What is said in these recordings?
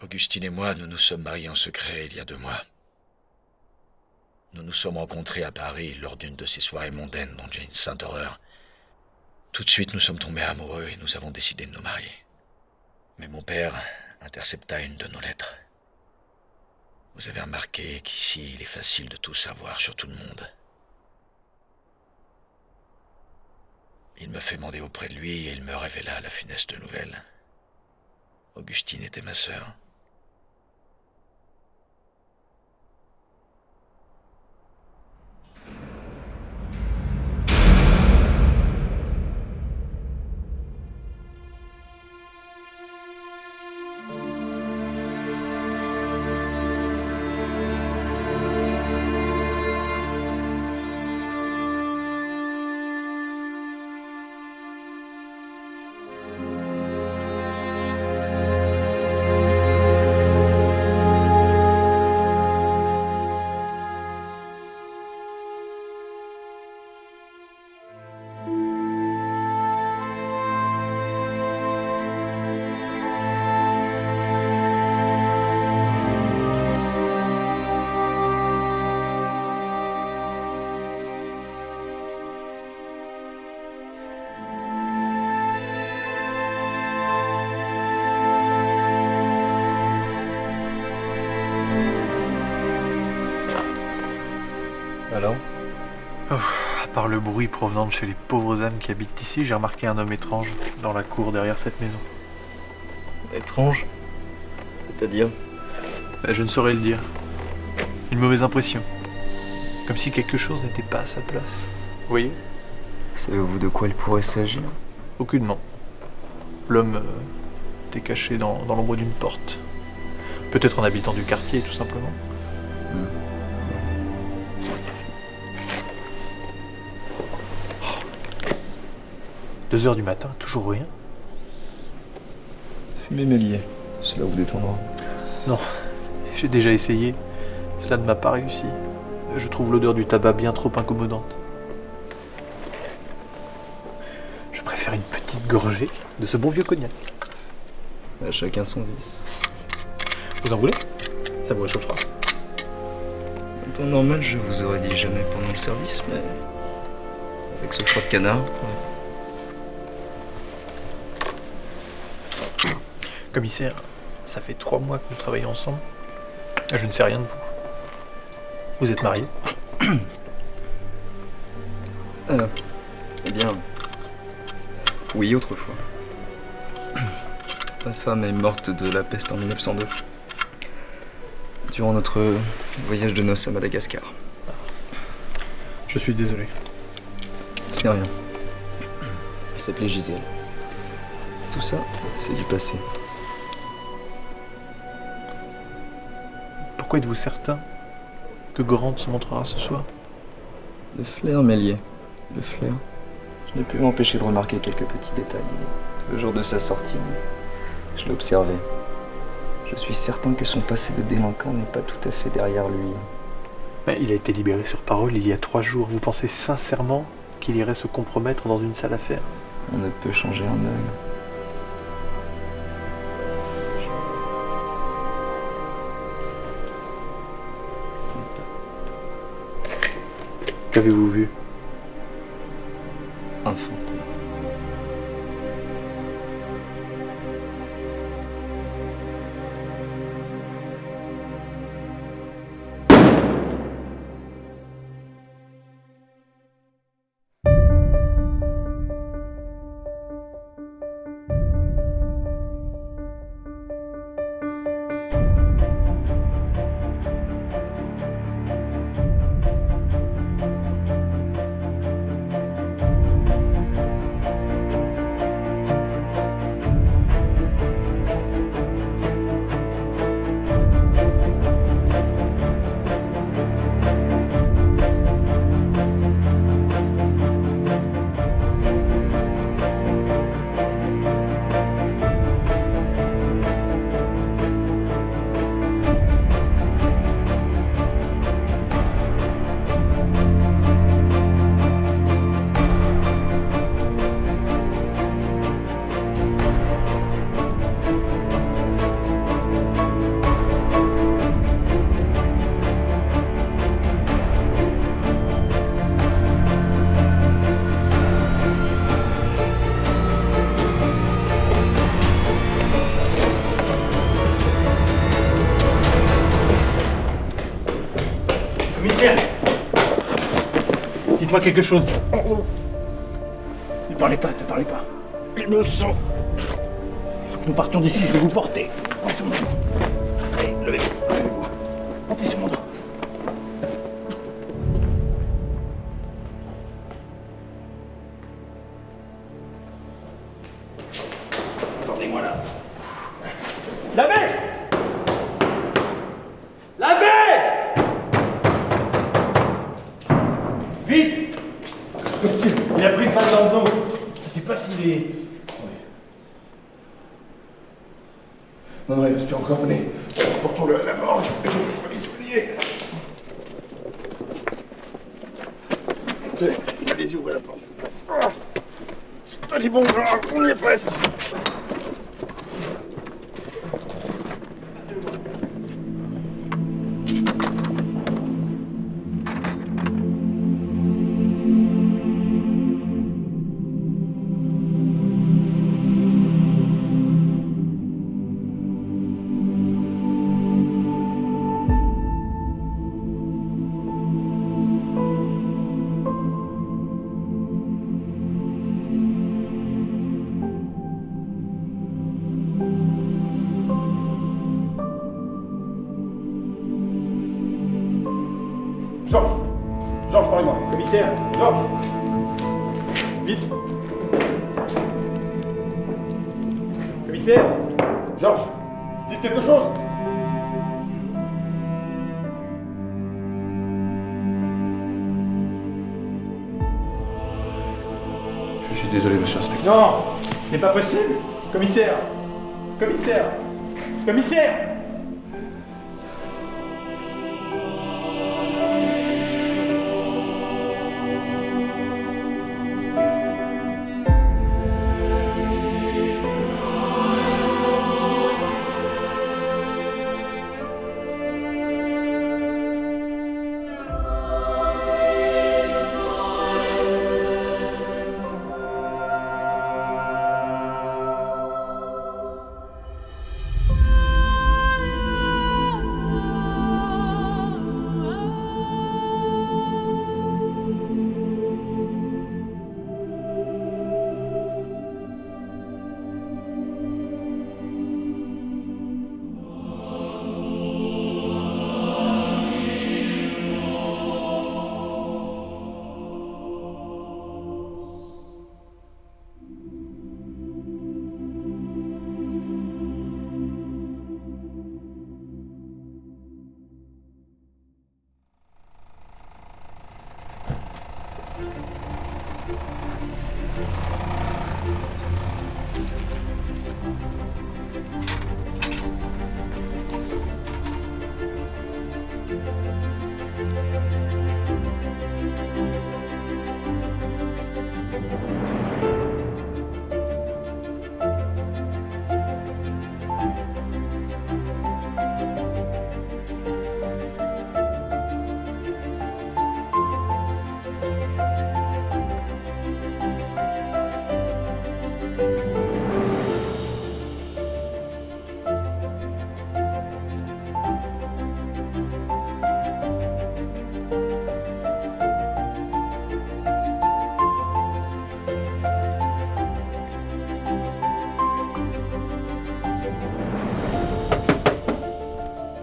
Augustine et moi, nous nous sommes mariés en secret il y a 2 mois. Nous nous sommes rencontrés à Paris lors d'une de ces soirées mondaines dont j'ai une sainte horreur. Tout de suite, nous sommes tombés amoureux et nous avons décidé de nous marier. Mais mon père intercepta une de nos lettres. Vous avez remarqué qu'ici, il est facile de tout savoir sur tout le monde. Il me fait mander auprès de lui et il me révéla la funeste nouvelle. Augustine était ma sœur. Alors ? À part le bruit provenant de chez les pauvres âmes qui habitent ici, j'ai remarqué un homme étrange dans la cour derrière cette maison. Étrange ? C'est-à-dire ? Je ne saurais le dire. Une mauvaise impression. Comme si quelque chose n'était pas à sa place. Vous voyez ? Savez-vous de quoi il pourrait s'agir ? Aucunement. L'homme était caché dans l'ombre d'une porte. Peut-être un habitant du quartier, tout simplement. 2h du matin, toujours rien. Fumez Méliès, cela vous détendra. Non, j'ai déjà essayé. Cela ne m'a pas réussi. Je trouve l'odeur du tabac bien trop incommodante. Je préfère une petite gorgée de ce bon vieux cognac. À chacun son vice. Vous en voulez ? Ça vous réchauffera. En temps normal, je vous aurais dit jamais pendant le service, mais avec ce froid de canard. Commissaire, ça fait 3 mois que nous travaillons ensemble. Je ne sais rien de vous. Vous êtes marié ? Eh bien, oui, autrefois. Ma femme est morte de la peste en 1902, durant notre voyage de noces à Madagascar. Je suis désolé. C'est rien. Elle s'appelait Gisèle. Tout ça, c'est du passé. Pourquoi êtes-vous certain que Grant se montrera ce soir ? Le flair, Méliès. Le flair. Je n'ai pu m'empêcher de remarquer quelques petits détails. Le jour de sa sortie, je l'ai observé. Je suis certain que son passé de délinquant n'est pas tout à fait derrière lui. Mais il a été libéré sur parole il y a 3 jours. Vous pensez sincèrement qu'il irait se compromettre dans une sale affaire ? On ne peut changer un homme. Qu'avez-vous vu ? Un fantôme. Commissaire! Dites-moi quelque chose. Ne parlez pas, ne parlez pas. Je me sens. Il faut que nous partions d'ici, je vais vous porter. Montez sur mon dos. Allez, levez-vous, levez-vous. Montez sur mon dos. Attendez-moi là. L'abbé! L'abbé! Vite! Qu'est-ce Il a pris une balle dans le dos. Je sais pas s'il est. Non, il respire encore, venez. Portons-le à la mort, je vais les oublier. Allez-y, ouvrez la porte. Allez, bon genre, on y est presque. Georges, parlez-moi. Commissaire! Georges, Vite! Commissaire! Georges, dites quelque chose. Je suis désolé, monsieur l'inspecteur. Non! Ce n'est pas possible! Commissaire! Commissaire! Commissaire!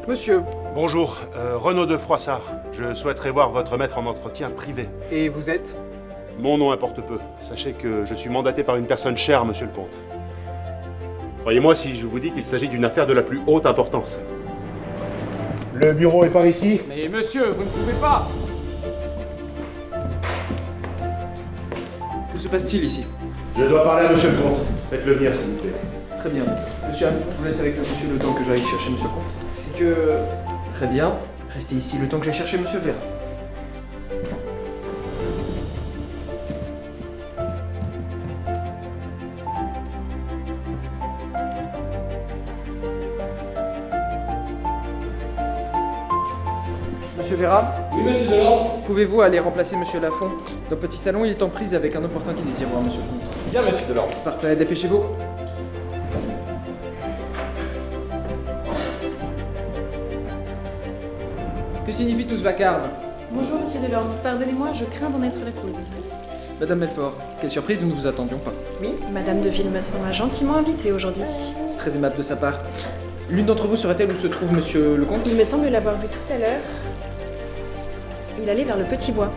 Monsieur, Bonjour, Renaud de Froissart. Je souhaiterais voir votre maître en entretien privé. et vous êtes? Mon nom importe peu. Sachez que je suis mandaté par une personne chère, monsieur le comte. Croyez-moi si je vous dis qu'il s'agit d'une affaire de la plus haute importance. Le bureau est par ici. Mais monsieur, vous ne pouvez pas! Que se passe-t-il ici? Je dois parler à monsieur le comte. Faites-le venir, s'il vous plaît. Très bien. Monsieur Hamon, je vous laisse avec le monsieur le temps que j'aille chercher monsieur le comte. C'est que... Très bien. Restez ici le temps que j'aille chercher monsieur Vert. Monsieur Vera? Oui, monsieur Delorme. Pouvez-vous aller remplacer monsieur Lafont? Dans le petit salon, il est en prise avec un opportun qui désire voir monsieur le comte. Bien, monsieur Delorme. Parfait, dépêchez-vous. Que signifie tout ce vacarme? Bonjour, monsieur Delorme. Pardonnez-moi, je crains d'en être la cause. Madame Belfort, quelle surprise, nous ne vous attendions pas. Oui, Madame de Villemessant m'a gentiment invitée aujourd'hui. C'est très aimable de sa part. L'une d'entre vous saurait-elle où se trouve monsieur le comte? Il me semble l'avoir vu tout à l'heure. Il allait vers le petit bois.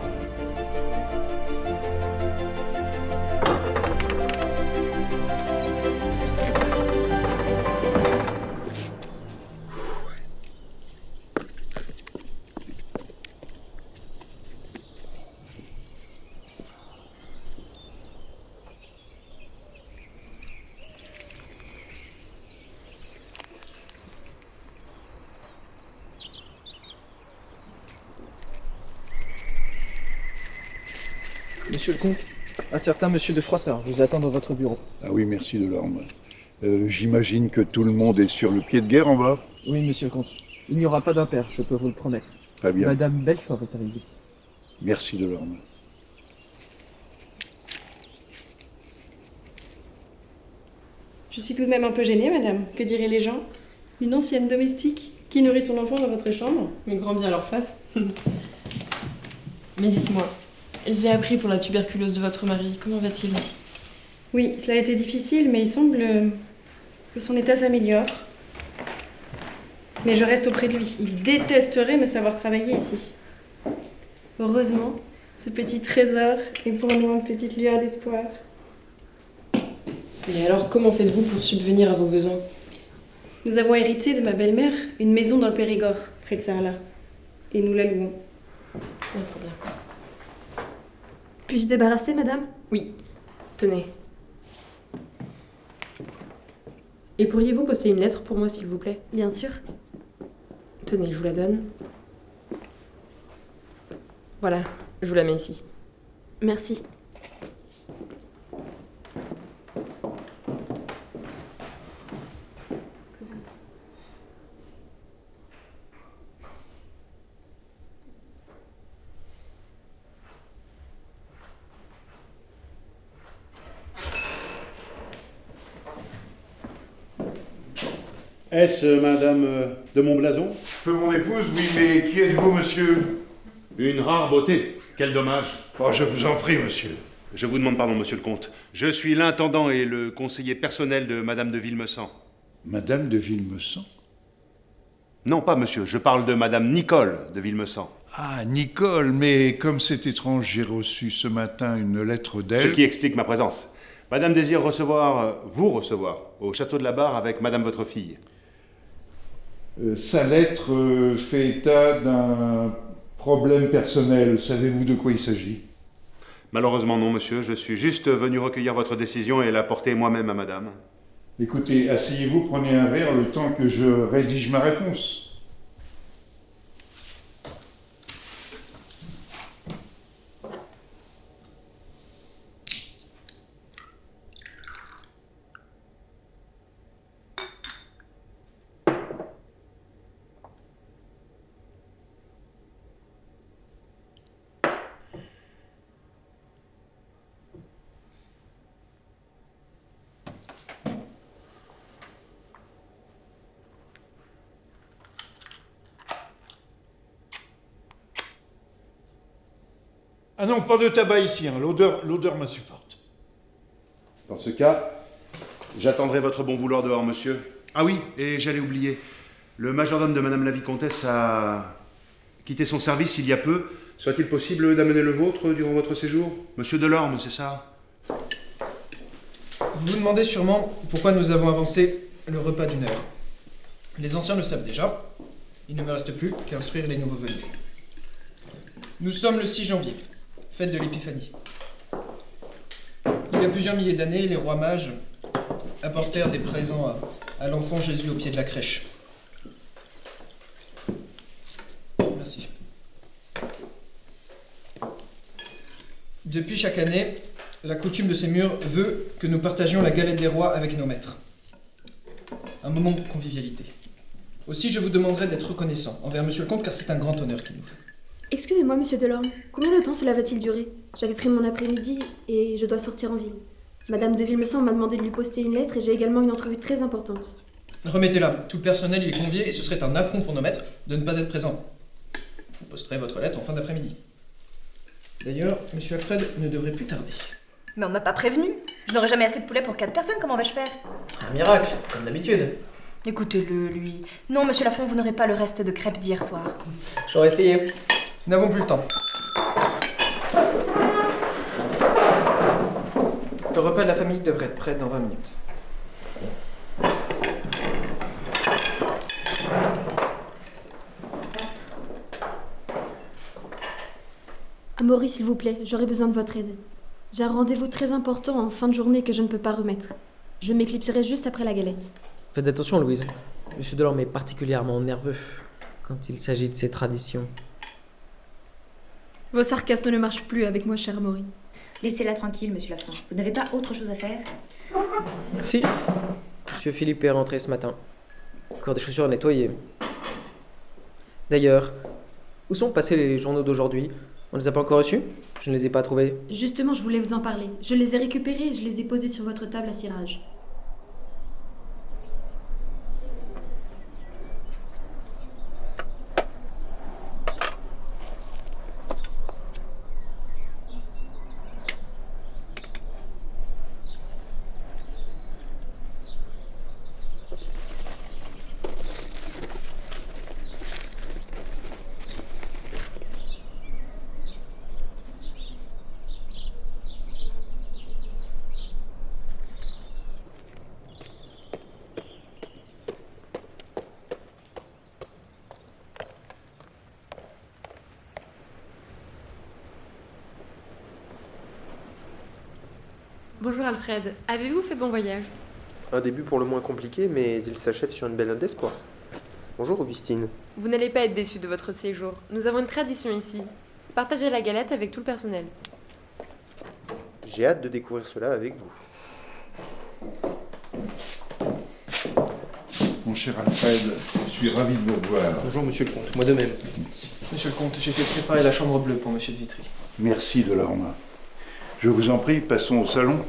Monsieur le comte, un certain monsieur de Froissart vous attend dans votre bureau. Ah oui, merci Delorme. J'imagine que tout le monde est sur le pied de guerre en bas. Oui, monsieur le comte. Il n'y aura pas d'impair, je peux vous le promettre. Très bien. Madame Belfort est arrivée. Merci Delorme. Je suis tout de même un peu gênée, madame. Que diraient les gens? Une ancienne domestique qui nourrit son enfant dans votre chambre? Mais grand bien leur face. Mais dites-moi, j'ai appris pour la tuberculose de votre mari. Comment va-t-il? Oui, cela a été difficile, mais il semble que son état s'améliore. Mais je reste auprès de lui. Il détesterait me savoir travailler ici. Heureusement, ce petit trésor est pour nous une petite lueur d'espoir. Mais alors, comment faites-vous pour subvenir à vos besoins? Nous avons hérité de ma belle-mère une maison dans le Périgord, près de Sarlat. Et nous la louons. Ah, très bien. Puis-je débarrasser, madame? Oui, tenez. Et pourriez-vous poster une lettre pour moi, s'il vous plaît? Bien sûr. Tenez, je vous la donne. Voilà, je vous la mets ici. Merci. Est-ce madame de Montblason? Feu mon épouse, oui, mais qui êtes-vous, monsieur? Une rare beauté. Quel dommage. Oh, je vous en prie, monsieur. Je vous demande pardon, monsieur le comte. Je suis l'intendant et le conseiller personnel de madame de Villemessant. Madame de Villemessant? Non, pas monsieur, je parle de madame Nicole de Villemessant. Ah, Nicole, mais comme c'est étrange, j'ai reçu ce matin une lettre d'elle. Ce qui explique ma présence. Madame désire vous recevoir, au château de la Barre avec madame votre fille. Sa lettre fait état d'un problème personnel. Savez-vous de quoi il s'agit? Malheureusement non, monsieur. Je suis juste venu recueillir votre décision et la porter moi-même à madame. Écoutez, asseyez-vous, prenez un verre le temps que je rédige ma réponse. Ah non, pas de tabac ici, hein. L'odeur m'insupporte. Dans ce cas, j'attendrai votre bon vouloir dehors, monsieur. Ah oui, et j'allais oublier. Le majordome de madame la vicomtesse a quitté son service il y a peu. Soit-il possible d'amener le vôtre durant votre séjour? Monsieur Delorme, c'est ça? Vous vous demandez sûrement pourquoi nous avons avancé le repas d'1 heure. Les anciens le savent déjà. Il ne me reste plus qu'à instruire les nouveaux venus. Nous sommes le 6 janvier, fête de l'Épiphanie. Il y a plusieurs milliers d'années, les rois mages apportèrent des présents à l'enfant Jésus au pied de la crèche. Merci. Depuis chaque année, la coutume de ces murs veut que nous partagions la galette des rois avec nos maîtres. Un moment de convivialité. Aussi, je vous demanderai d'être reconnaissant envers monsieur le comte, car c'est un grand honneur qu'il nous fait. Excusez-moi, monsieur Delorme. Combien de temps cela va-t-il durer? J'avais pris mon après-midi et je dois sortir en ville. Madame de Villemessant m'a demandé de lui poster une lettre et j'ai également une entrevue très importante. Remettez-la. Tout le personnel y est convié et ce serait un affront pour nos maîtres de ne pas être présent. Je vous posterai votre lettre en fin d'après-midi. D'ailleurs, monsieur Alfred ne devrait plus tarder. Mais on m'a pas prévenu. Je n'aurai jamais assez de poulet pour 4 personnes, comment vais-je faire? Un miracle, comme d'habitude. Écoutez-le, lui. Non, monsieur Lafont, vous n'aurez pas le reste de crêpes d'hier soir. J'aurais essayé. Nous n'avons plus le temps. Le repas de la famille devrait être prêt dans 20 minutes. Amaury, s'il vous plaît, j'aurais besoin de votre aide. J'ai un rendez-vous très important en fin de journée que je ne peux pas remettre. Je m'éclipserai juste après la galette. Faites attention, Louise. Monsieur Delorme est particulièrement nerveux quand il s'agit de ses traditions. Vos sarcasmes ne marchent plus avec moi, cher Amaury. Laissez-la tranquille, monsieur Lafont. Vous n'avez pas autre chose à faire? Si. Monsieur Philippe est rentré ce matin. Encore des chaussures à nettoyer. D'ailleurs, où sont passés les journaux d'aujourd'hui? On ne les a pas encore reçus? Je ne les ai pas trouvés. Justement, je voulais vous en parler. Je les ai récupérés et je les ai posés sur votre table à cirage. Bonjour Alfred, avez-vous fait bon voyage? Un début pour le moins compliqué, mais il s'achève sur une belle note d'espoir. Bonjour Augustine. Vous n'allez pas être déçu de votre séjour. Nous avons une tradition ici. Partagez la galette avec tout le personnel. J'ai hâte de découvrir cela avec vous. Mon cher Alfred, je suis ravi de vous revoir. Bonjour Monsieur le Comte, moi de même. Monsieur le comte, j'ai fait préparer la chambre bleue pour monsieur de Vitry. Merci Delorme. Je vous en prie, passons au salon.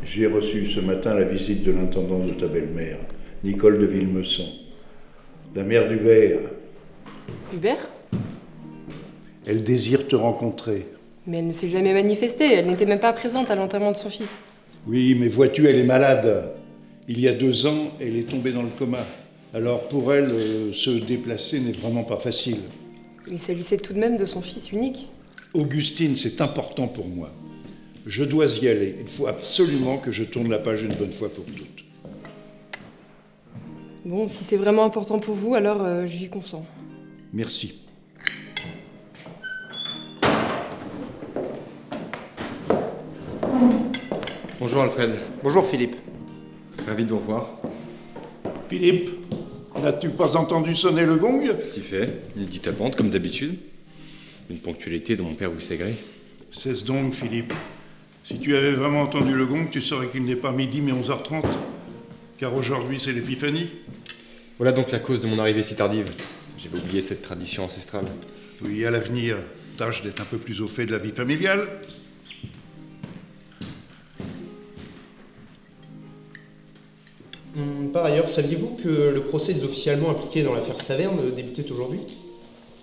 J'ai reçu ce matin la visite de l'intendant de ta belle-mère, Nicole de Villemessant. La mère d'Hubert. Hubert? Elle désire te rencontrer. Mais elle ne s'est jamais manifestée, elle n'était même pas présente à l'enterrement de son fils. Oui, mais vois-tu, elle est malade. Il y a 2 ans, elle est tombée dans le coma. Alors pour elle, se déplacer n'est vraiment pas facile. Il s'agissait tout de même de son fils unique. Augustine, c'est important pour moi. Je dois y aller. Il faut absolument que je tourne la page une bonne fois pour toutes. Bon, si c'est vraiment important pour vous, alors j'y consens. Merci. Bonjour Alfred. Bonjour Philippe. Ravi de vous revoir. Philippe, n'as-tu pas entendu sonner le gong? Si fait, il dit à bande comme d'habitude. Une ponctualité dont mon père vous sait gré. Cesse donc, Philippe. Si tu avais vraiment entendu le gong, tu saurais qu'il n'est pas midi mais 11h30. Car aujourd'hui, c'est l'épiphanie. Voilà donc la cause de mon arrivée si tardive. J'avais oublié cette tradition ancestrale. Oui, à l'avenir, tâche d'être un peu plus au fait de la vie familiale. Par ailleurs, saviez-vous que le procès des officiers allemands impliqués dans l'affaire Saverne débutait aujourd'hui?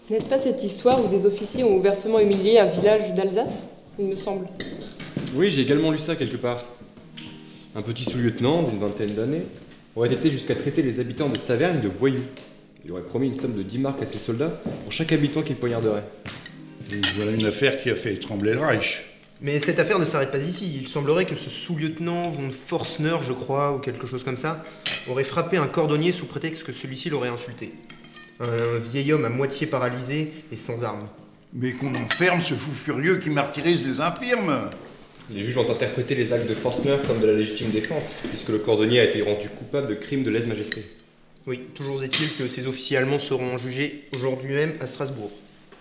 N'est-ce pas cette histoire où des officiers ont ouvertement humilié un village d'Alsace, il me semble? Oui, j'ai également lu ça quelque part. Un petit sous-lieutenant d'une 20aine d'années aurait été jusqu'à traiter les habitants de Saverne de voyous. Il aurait promis une somme de 10 marks à ses soldats pour chaque habitant qu'il poignarderait. Et voilà une affaire qui a fait trembler le Reich. Mais cette affaire ne s'arrête pas ici. Il semblerait que ce sous-lieutenant von Forstner, je crois, ou quelque chose comme ça, aurait frappé un cordonnier sous prétexte que celui-ci l'aurait insulté. Un vieil homme à moitié paralysé et sans armes. Mais qu'on enferme ce fou furieux qui martyrise les infirmes. Les juges ont interprété les actes de Forstner comme de la légitime défense, puisque le cordonnier a été rendu coupable de crime de lèse-majesté. Oui, toujours est-il que ces officiers allemands seront jugés aujourd'hui même à Strasbourg.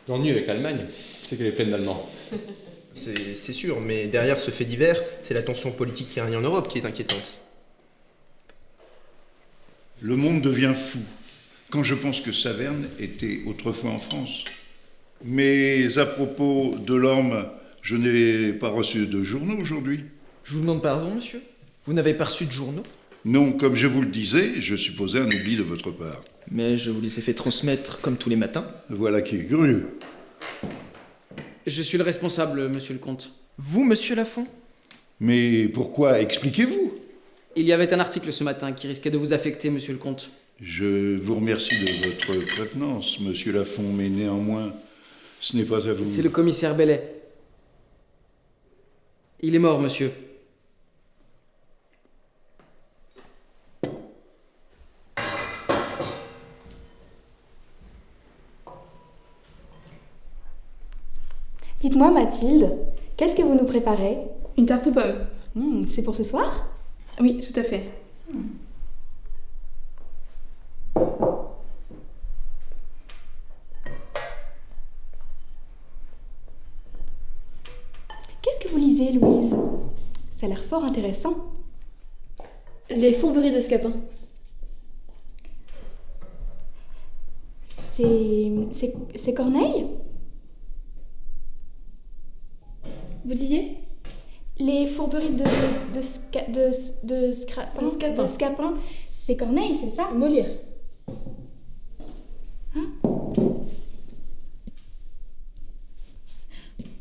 L'ennui avec l'Allemagne, c'est qu'elle est pleine d'Allemands. C'est sûr, mais derrière ce fait divers, c'est la tension politique qui règne en Europe qui est inquiétante. Le monde devient fou quand je pense que Saverne était autrefois en France. Mais à propos de Delorme, je n'ai pas reçu de journaux aujourd'hui. Je vous demande pardon, monsieur. Vous n'avez pas reçu de journaux? Non, comme je vous le disais, je supposais un oubli de votre part. Mais je vous les ai fait transmettre comme tous les matins. Voilà qui est curieux. Je suis le responsable, monsieur le comte. Vous, monsieur Lafont? Mais pourquoi? Expliquez-vous. Il y avait un article ce matin qui risquait de vous affecter, monsieur le comte. Je vous remercie de votre prévenance, monsieur Lafont, mais néanmoins, ce n'est pas à vous. C'est le commissaire Bellet. Il est mort, monsieur. Dites-moi, Mathilde, qu'est-ce que vous nous préparez? Une tarte aux pommes. C'est pour ce soir? Oui, tout à fait. Qu'est-ce que vous lisez, Louise? Ça a l'air fort intéressant. Les fourberies de Scapin. C'est Corneille? Vous disiez? Les fourberies de Scapin, c'est Corneille, c'est ça? Molière. Hein?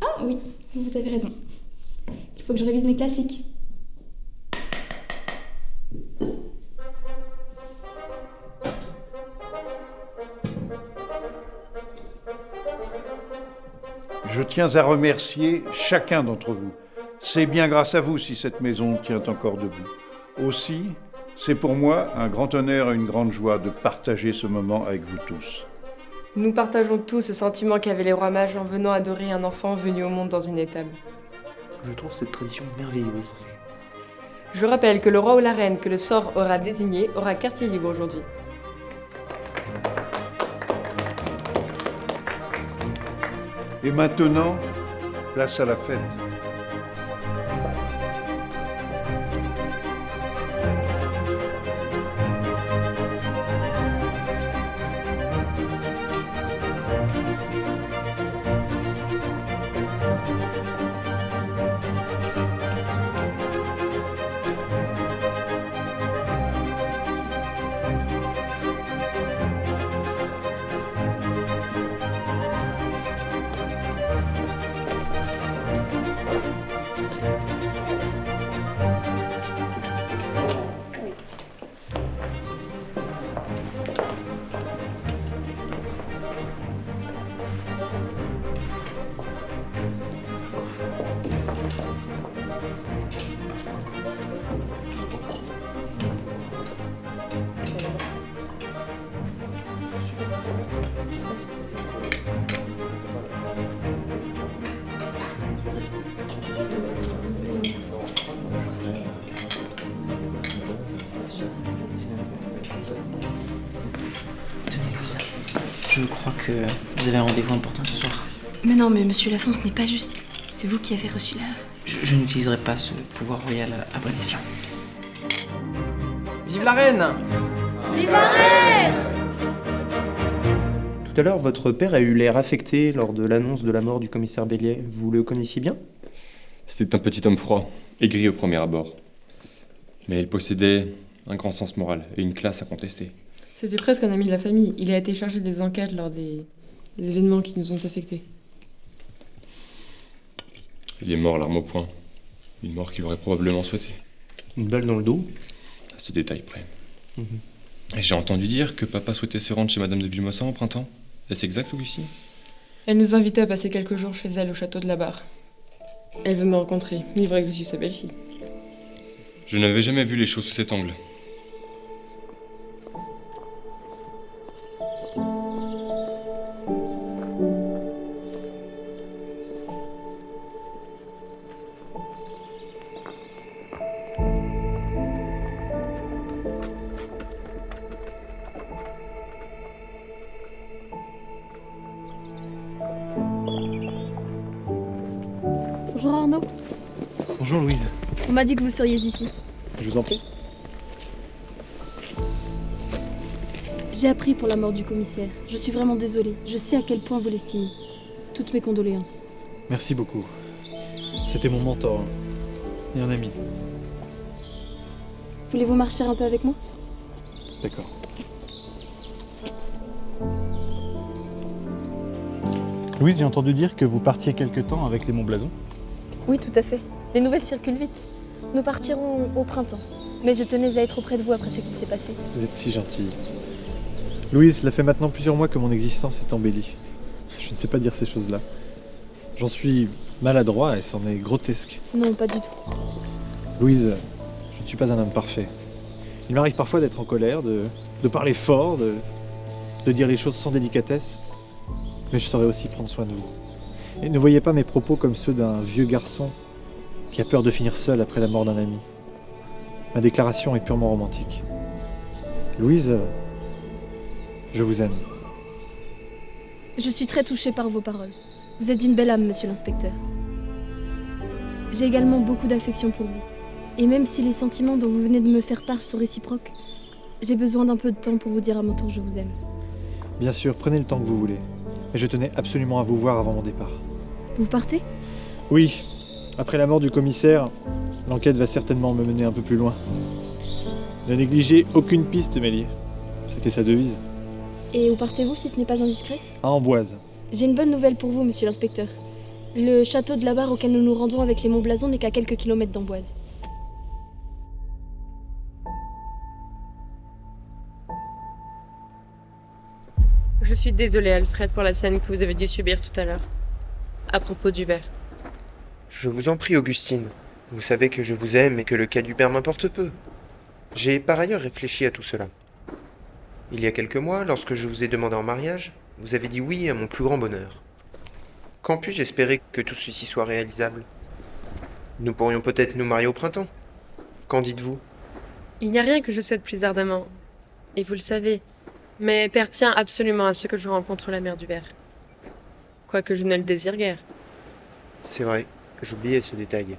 Ah oui, vous avez raison. Il faut que je révise mes classiques. Je tiens à remercier chacun d'entre vous. C'est bien grâce à vous si cette maison tient encore debout. Aussi, c'est pour moi un grand honneur et une grande joie de partager ce moment avec vous tous. Nous partageons tous ce sentiment qu'avaient les rois mages en venant adorer un enfant venu au monde dans une étable. Je trouve cette tradition merveilleuse. Je rappelle que le roi ou la reine que le sort aura désigné aura quartier libre aujourd'hui. Et maintenant, place à la fête. Je crois que vous avez un rendez-vous important ce soir. Mais non, mais monsieur Lafont, ce n'est pas juste. C'est vous qui avez reçu la... Je n'utiliserai pas ce pouvoir royal à bon escient. Vive la reine! Vive la reine! Tout à l'heure, votre père a eu l'air affecté lors de l'annonce de la mort du commissaire Bellier. Vous le connaissiez bien? C'était un petit homme froid, aigri au premier abord. Mais il possédait un grand sens moral et une classe à contester. C'était presque un ami de la famille. Il a été chargé des enquêtes lors des événements qui nous ont affectés. Il est mort l'arme au poing. Une mort qu'il aurait probablement souhaitée. Une balle dans le dos? À ce détail près. Et j'ai entendu dire que papa souhaitait se rendre chez Madame de Villemossin au printemps. Est-ce exact, Augustine? Elle nous invitait à passer quelques jours chez elle au château de la Barre. Elle veut me rencontrer. Il est vrai que je suis sa belle-fille. Je n'avais jamais vu les choses sous cet angle. Bonjour Arnaud. Bonjour Louise. On m'a dit que vous seriez ici. Je vous en prie. J'ai appris pour la mort du commissaire. Je suis vraiment désolée. Je sais à quel point vous l'estimez. Toutes mes condoléances. Merci beaucoup. C'était mon mentor et un ami. Voulez-vous marcher un peu avec moi? D'accord. Louise, j'ai entendu dire que vous partiez quelque temps avec les Montblason. Oui, tout à fait. Les nouvelles circulent vite. Nous partirons au printemps. Mais je tenais à être auprès de vous après ce qu'il s'est passé. Vous êtes si gentille. Louise, cela fait maintenant plusieurs mois que mon existence est embellie. Je ne sais pas dire ces choses-là. J'en suis maladroit et c'en est grotesque. Non, pas du tout. Louise, je ne suis pas un homme parfait. Il m'arrive parfois d'être en colère, de parler fort, de dire les choses sans délicatesse. Mais je saurais aussi prendre soin de vous. Et ne voyez pas mes propos comme ceux d'un vieux garçon qui a peur de finir seul après la mort d'un ami. Ma déclaration est purement romantique. Louise, je vous aime. Je suis très touchée par vos paroles. Vous êtes une belle âme, monsieur l'inspecteur. J'ai également beaucoup d'affection pour vous. Et même si les sentiments dont vous venez de me faire part sont réciproques, j'ai besoin d'un peu de temps pour vous dire à mon tour je vous aime. Bien sûr, prenez le temps que vous voulez. Mais je tenais absolument à vous voir avant mon départ. Vous partez? Oui. Après la mort du commissaire, l'enquête va certainement me mener un peu plus loin. Ne négligez aucune piste, Mélier. C'était sa devise. Et où partez-vous si ce n'est pas indiscret? À Amboise. J'ai une bonne nouvelle pour vous, monsieur l'inspecteur. Le château de la Barre auquel nous nous rendons avec les Montblason n'est qu'à quelques kilomètres d'Amboise. Je suis désolée, Alfred, pour la scène que vous avez dû subir tout à l'heure. À propos d'Hubert. Je vous en prie, Augustine. Vous savez que je vous aime et que le cas d'Hubert m'importe peu. J'ai par ailleurs réfléchi à tout cela. Il y a quelques mois, lorsque je vous ai demandé en mariage, vous avez dit oui à mon plus grand bonheur. Quand puis-je espérer que tout ceci soit réalisable? Nous pourrions peut-être nous marier au printemps. Qu'en dites-vous? Il n'y a rien que je souhaite plus ardemment. Et vous le savez. Mais Père tient absolument à ce que je rencontre la mère d'Hubert. Quoique je ne le désire guère. C'est vrai, j'oubliais ce détail.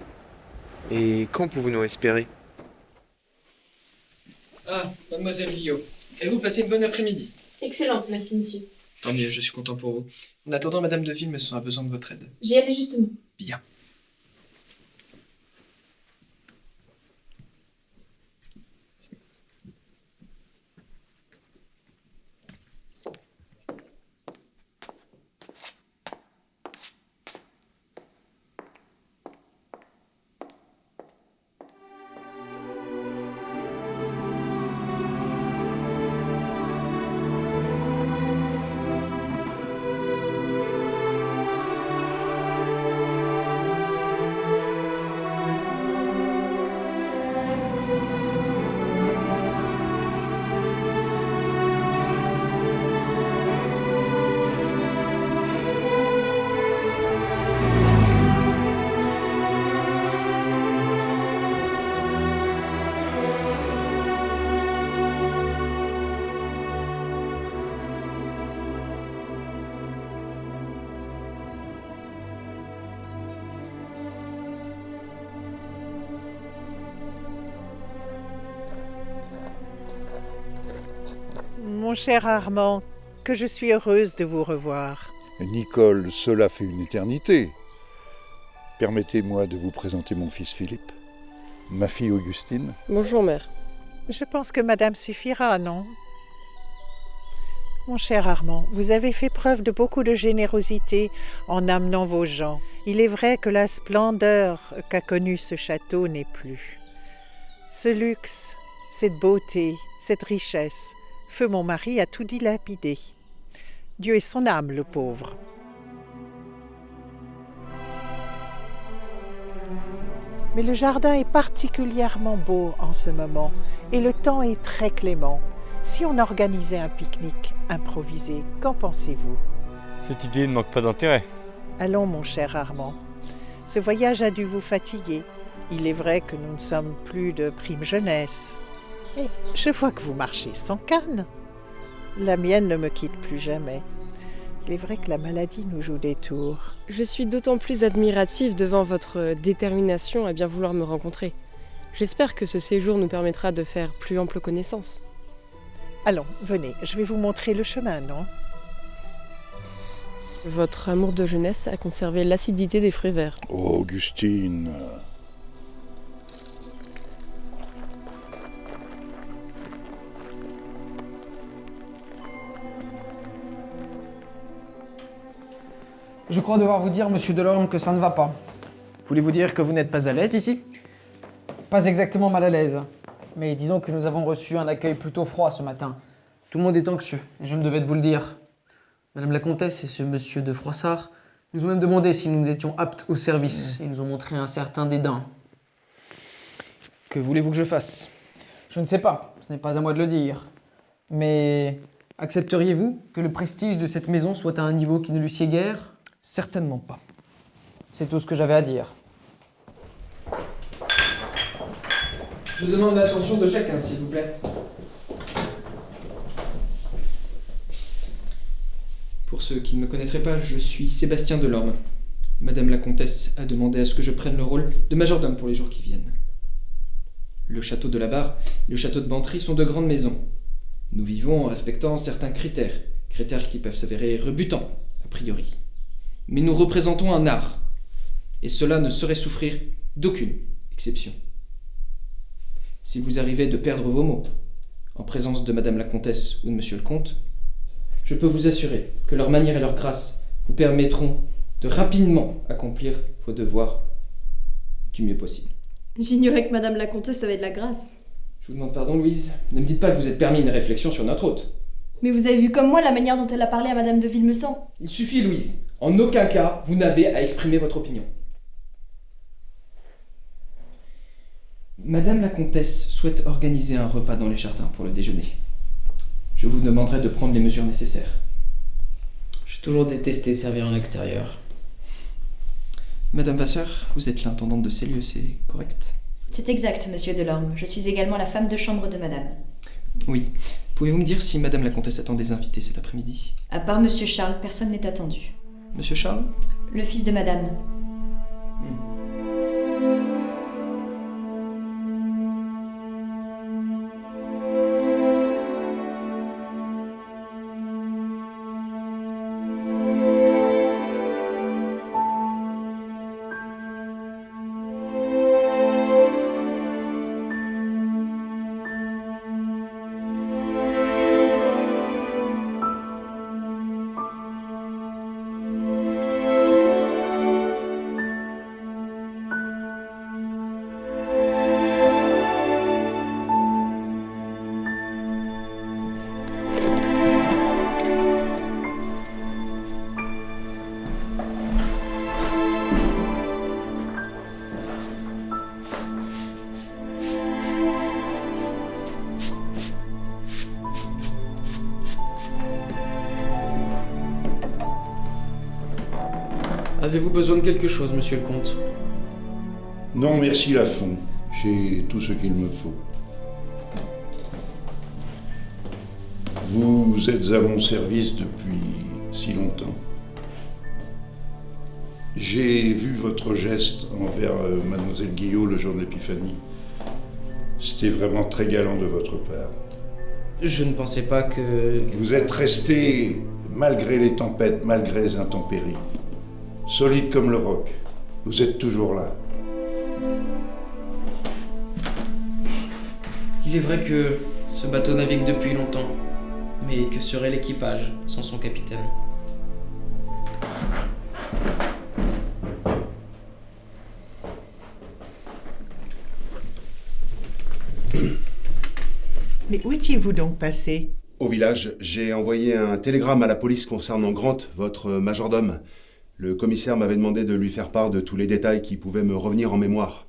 Et quand pouvons-nous espérer? Ah, mademoiselle Guillot. Et vous passez une bonne après-midi? Excellente, merci monsieur. Tant mieux, je suis content pour vous. En attendant, madame de Villemeçon a besoin de votre aide. J'y allais justement. Bien. Mon cher Armand, que je suis heureuse de vous revoir. Nicole, cela fait une éternité. Permettez-moi de vous présenter mon fils Philippe, ma fille Augustine. Bonjour, mère. Je pense que madame suffira, non? Mon cher Armand, vous avez fait preuve de beaucoup de générosité en amenant vos gens. Il est vrai que la splendeur qu'a connue ce château n'est plus. Ce luxe, cette beauté, cette richesse, feu mon mari a tout dilapidé. Dieu ait son âme, le pauvre. Mais le jardin est particulièrement beau en ce moment et le temps est très clément. Si on organisait un pique-nique improvisé, qu'en pensez-vous? Cette idée ne manque pas d'intérêt. Allons, mon cher Armand. Ce voyage a dû vous fatiguer. Il est vrai que nous ne sommes plus de prime jeunesse. Mais je vois que vous marchez sans canne. La mienne ne me quitte plus jamais. Il est vrai que la maladie nous joue des tours. Je suis d'autant plus admirative devant votre détermination à bien vouloir me rencontrer. J'espère que ce séjour nous permettra de faire plus ample connaissance. Allons, venez, je vais vous montrer le chemin, non? Votre amour de jeunesse a conservé l'acidité des fruits verts. Oh, Augustine. Je crois devoir vous dire, monsieur Delorme, que ça ne va pas. Voulez-vous dire que vous n'êtes pas à l'aise ici? Pas exactement mal à l'aise. Mais disons que nous avons reçu un accueil plutôt froid ce matin. Tout le monde est anxieux, et je me devais de vous le dire. Madame la comtesse et ce monsieur de Froissart nous ont même demandé si nous étions aptes au service. Ils nous ont montré un certain dédain. Que voulez-vous que je fasse? Je ne sais pas, ce n'est pas à moi de le dire. Mais accepteriez-vous que le prestige de cette maison soit à un niveau qui ne lui sied guère? Certainement pas. C'est tout ce que j'avais à dire. Je demande l'attention de chacun, s'il vous plaît. Pour ceux qui ne me connaîtraient pas, je suis Sébastien Delorme. Madame la comtesse a demandé à ce que je prenne le rôle de majordome pour les jours qui viennent. Le château de la Barre et le château de Bantry sont de grandes maisons. Nous vivons en respectant certains critères qui peuvent s'avérer rebutants, a priori. Mais nous représentons un art, et cela ne saurait souffrir d'aucune exception. Si vous arrivez de perdre vos mots, en présence de Madame la Comtesse ou de Monsieur le Comte, je peux vous assurer que leur manière et leur grâce vous permettront de rapidement accomplir vos devoirs du mieux possible. J'ignorais que Madame la Comtesse avait de la grâce. Je vous demande pardon, Louise. Ne me dites pas que vous êtes permis une réflexion sur notre hôte. Mais vous avez vu comme moi la manière dont elle a parlé à Madame de Villemessant. Il suffit, Louise. En aucun cas, vous n'avez à exprimer votre opinion. Madame la comtesse souhaite organiser un repas dans les jardins pour le déjeuner. Je vous demanderai de prendre les mesures nécessaires. J'ai toujours détesté servir en extérieur. Madame Vasseur, vous êtes l'intendante de ces lieux, c'est correct? C'est exact, monsieur Delorme. Je suis également la femme de chambre de madame. Oui. Pouvez-vous me dire si Madame la comtesse attend des invités cet après-midi? À part monsieur Charles, personne n'est attendu. Monsieur Charles? Le fils de madame. Avez-vous besoin de quelque chose, monsieur le comte? Non, merci Lafont. J'ai tout ce qu'il me faut. Vous êtes à mon service depuis si longtemps. J'ai vu votre geste envers mademoiselle Guillot le jour de l'Épiphanie. C'était vraiment très galant de votre part. Je ne pensais pas que... Vous êtes resté, malgré les tempêtes, malgré les intempéries, solide comme le roc. Vous êtes toujours là. Il est vrai que ce bateau navigue depuis longtemps. Mais que serait l'équipage sans son capitaine? Mais où étiez-vous donc passé? Au village, j'ai envoyé un télégramme à la police concernant Grant, votre majordome. Le commissaire m'avait demandé de lui faire part de tous les détails qui pouvaient me revenir en mémoire.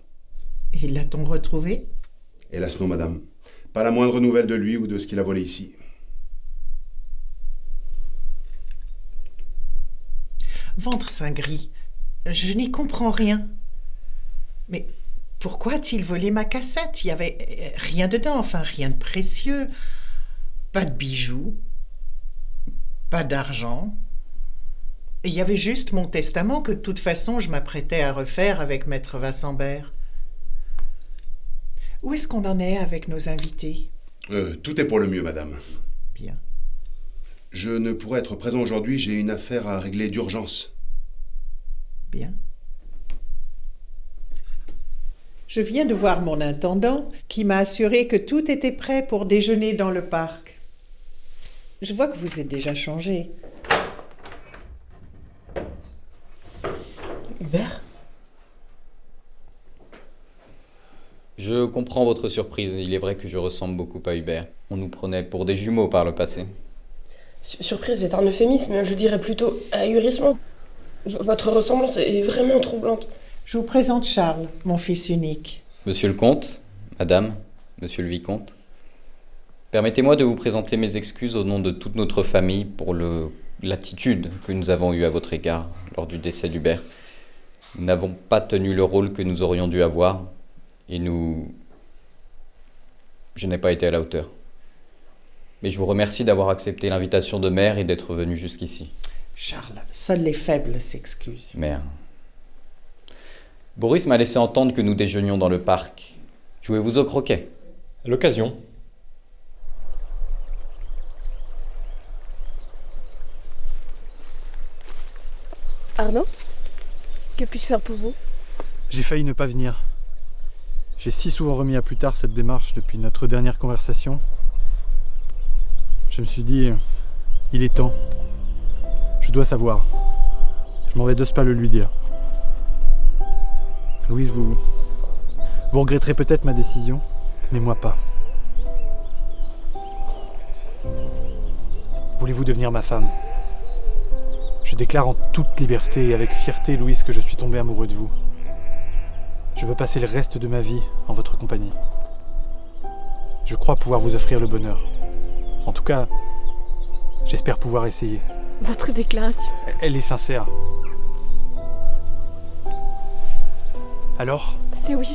Et l'a-t-on retrouvé? Hélas non, madame. Pas la moindre nouvelle de lui ou de ce qu'il a volé ici. Ventre Saint-Gris, je n'y comprends rien. Mais pourquoi a-t-il volé ma cassette? Il n'y avait rien dedans, enfin rien de précieux. Pas de bijoux, pas d'argent, Il y avait juste mon testament que de toute façon je m'apprêtais à refaire avec Maître Vassambert. Où est-ce qu'on en est avec nos invités? Tout est pour le mieux, madame. Bien. Je ne pourrais être présent aujourd'hui, j'ai une affaire à régler d'urgence. Bien. Je viens de voir mon intendant qui m'a assuré que tout était prêt pour déjeuner dans le parc. Je vois que vous êtes déjà changé. Hubert? Je comprends votre surprise. Il est vrai que je ressemble beaucoup à Hubert. On nous prenait pour des jumeaux par le passé. Surprise est un euphémisme, je dirais plutôt ahurissement. Votre ressemblance est vraiment troublante. Je vous présente Charles, mon fils unique. Monsieur le comte, madame, monsieur le vicomte, permettez-moi de vous présenter mes excuses au nom de toute notre famille pour l'attitude que nous avons eue à votre égard lors du décès d'Hubert. Nous n'avons pas tenu le rôle que nous aurions dû avoir et je n'ai pas été à la hauteur. Mais je vous remercie d'avoir accepté l'invitation de mère et d'être venu jusqu'ici. Charles, seuls les faibles s'excusent. Mère. Boris m'a laissé entendre que nous déjeunions dans le parc. Jouez-vous au croquet? À l'occasion. Arnaud? Que puis-je faire pour vous? J'ai failli ne pas venir. J'ai si souvent remis à plus tard cette démarche depuis notre dernière conversation. Je me suis dit, il est temps. Je dois savoir. Je m'en vais de pas le lui dire. Louise, vous regretterez peut-être ma décision, mais moi pas. Voulez-vous devenir ma femme? Je déclare en toute liberté et avec fierté, Louise, que je suis tombé amoureux de vous. Je veux passer le reste de ma vie en votre compagnie. Je crois pouvoir vous offrir le bonheur. En tout cas, j'espère pouvoir essayer. Votre déclaration. Elle est sincère. Alors? C'est oui.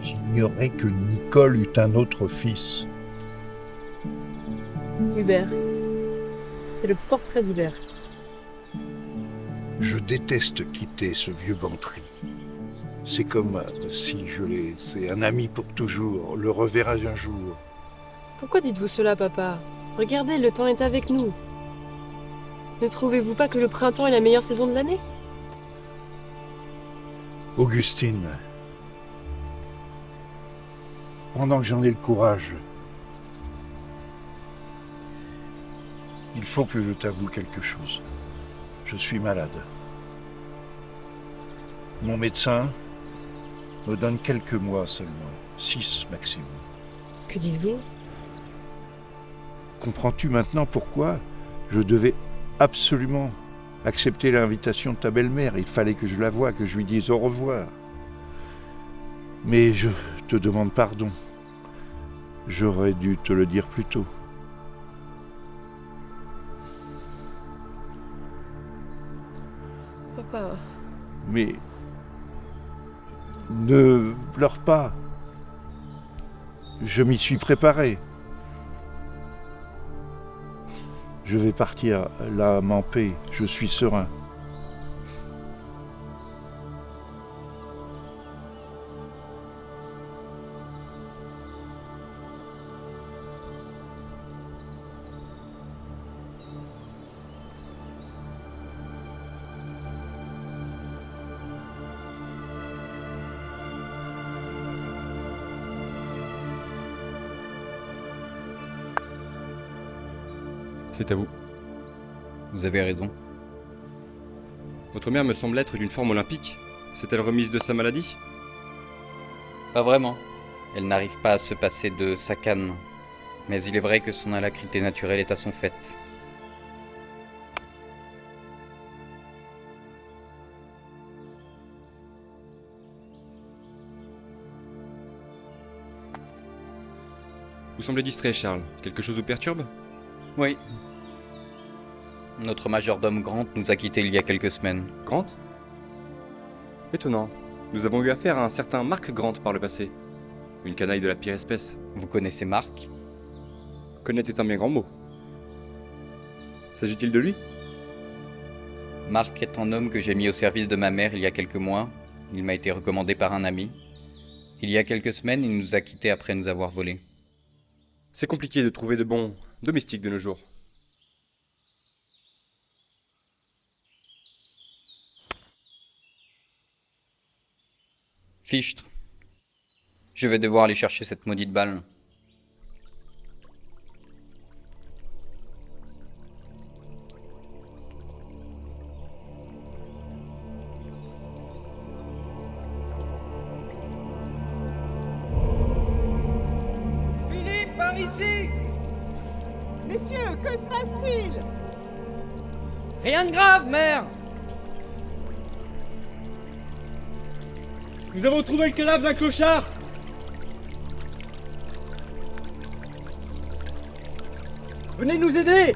J'ignorais que Nicole eut un autre fils. Hubert. C'est le portrait d'Hubert. Je déteste quitter ce vieux Bantry. C'est comme si je laissais un ami pour toujours. Le reverrai un jour. Pourquoi dites-vous cela, papa? Regardez, le temps est avec nous. Ne trouvez-vous pas que le printemps est la meilleure saison de l'année? Augustine, pendant que j'en ai le courage, il faut que je t'avoue quelque chose. Je suis malade. Mon médecin me donne quelques mois seulement, 6 maximum. Que dites-vous? Comprends-tu maintenant pourquoi je devais absolument accepter l'invitation de ta belle-mère? Il fallait que je la voie, que je lui dise au revoir. Mais je te demande pardon. J'aurais dû te le dire plus tôt. pas. Mais ne pleure pas. Je m'y suis préparé. Je vais partir, l'âme en paix, je suis serein. C'est à vous. Vous avez raison. Votre mère me semble être d'une forme olympique. S'est-elle remise de sa maladie? Pas vraiment. Elle n'arrive pas à se passer de sa canne. Mais il est vrai que son alacrité naturelle est à son fait. Vous semblez distrait, Charles. Quelque chose vous perturbe? Oui. Notre majordome Grant nous a quittés il y a quelques semaines. Grant? Étonnant. Nous avons eu affaire à un certain Mark Grant par le passé. Une canaille de la pire espèce. Vous connaissez Mark? Connaître est un bien grand mot. S'agit-il de lui? Mark est un homme que j'ai mis au service de ma mère il y a quelques mois. Il m'a été recommandé par un ami. Il y a quelques semaines, il nous a quittés après nous avoir volés. C'est compliqué de trouver de bons domestiques de nos jours. Fichtre. Je vais devoir aller chercher cette maudite balle. Philippe, par ici! Messieurs, que se passe-t-il? Rien de grave, mère! Nous avons trouvé le cadavre d'un clochard! Venez nous aider!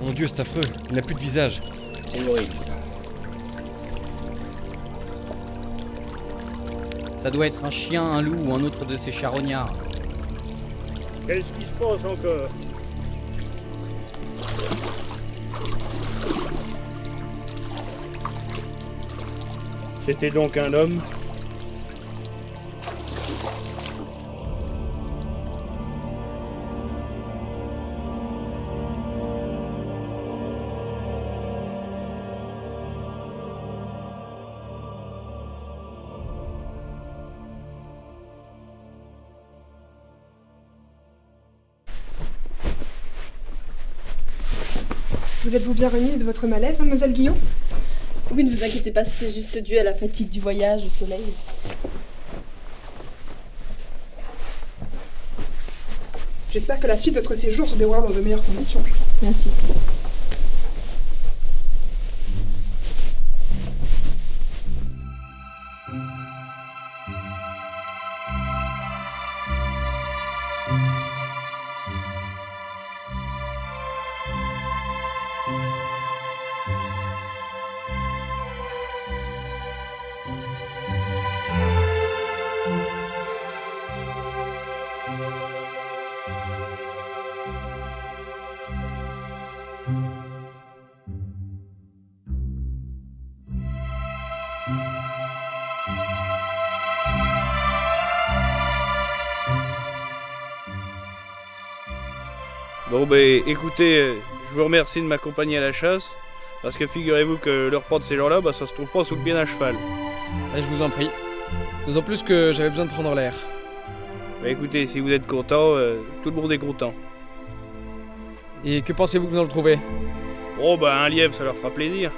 Mon Dieu, c'est affreux. Il n'a plus de visage. C'est horrible. Ça doit être un chien, un loup ou un autre de ces charognards. Qu'est-ce qui se passe encore? C'était donc un homme? Vous êtes-vous bien remise de votre malaise, mademoiselle Guillaume? Oui, ne vous inquiétez pas, c'était juste dû à la fatigue du voyage, au soleil. J'espère que la suite de votre séjour se déroulera dans de meilleures conditions. Merci. Bon ben écoutez, je vous remercie de m'accompagner à la chasse, parce que figurez-vous que le repas de ces gens-là, ça se trouve pas sous le pied d'un cheval. Je vous en prie. D'autant plus que j'avais besoin de prendre l'air. Bah écoutez, si vous êtes content, tout le monde est content. Et que pensez-vous que nous allons le trouver? Oh bah un lièvre, ça leur fera plaisir.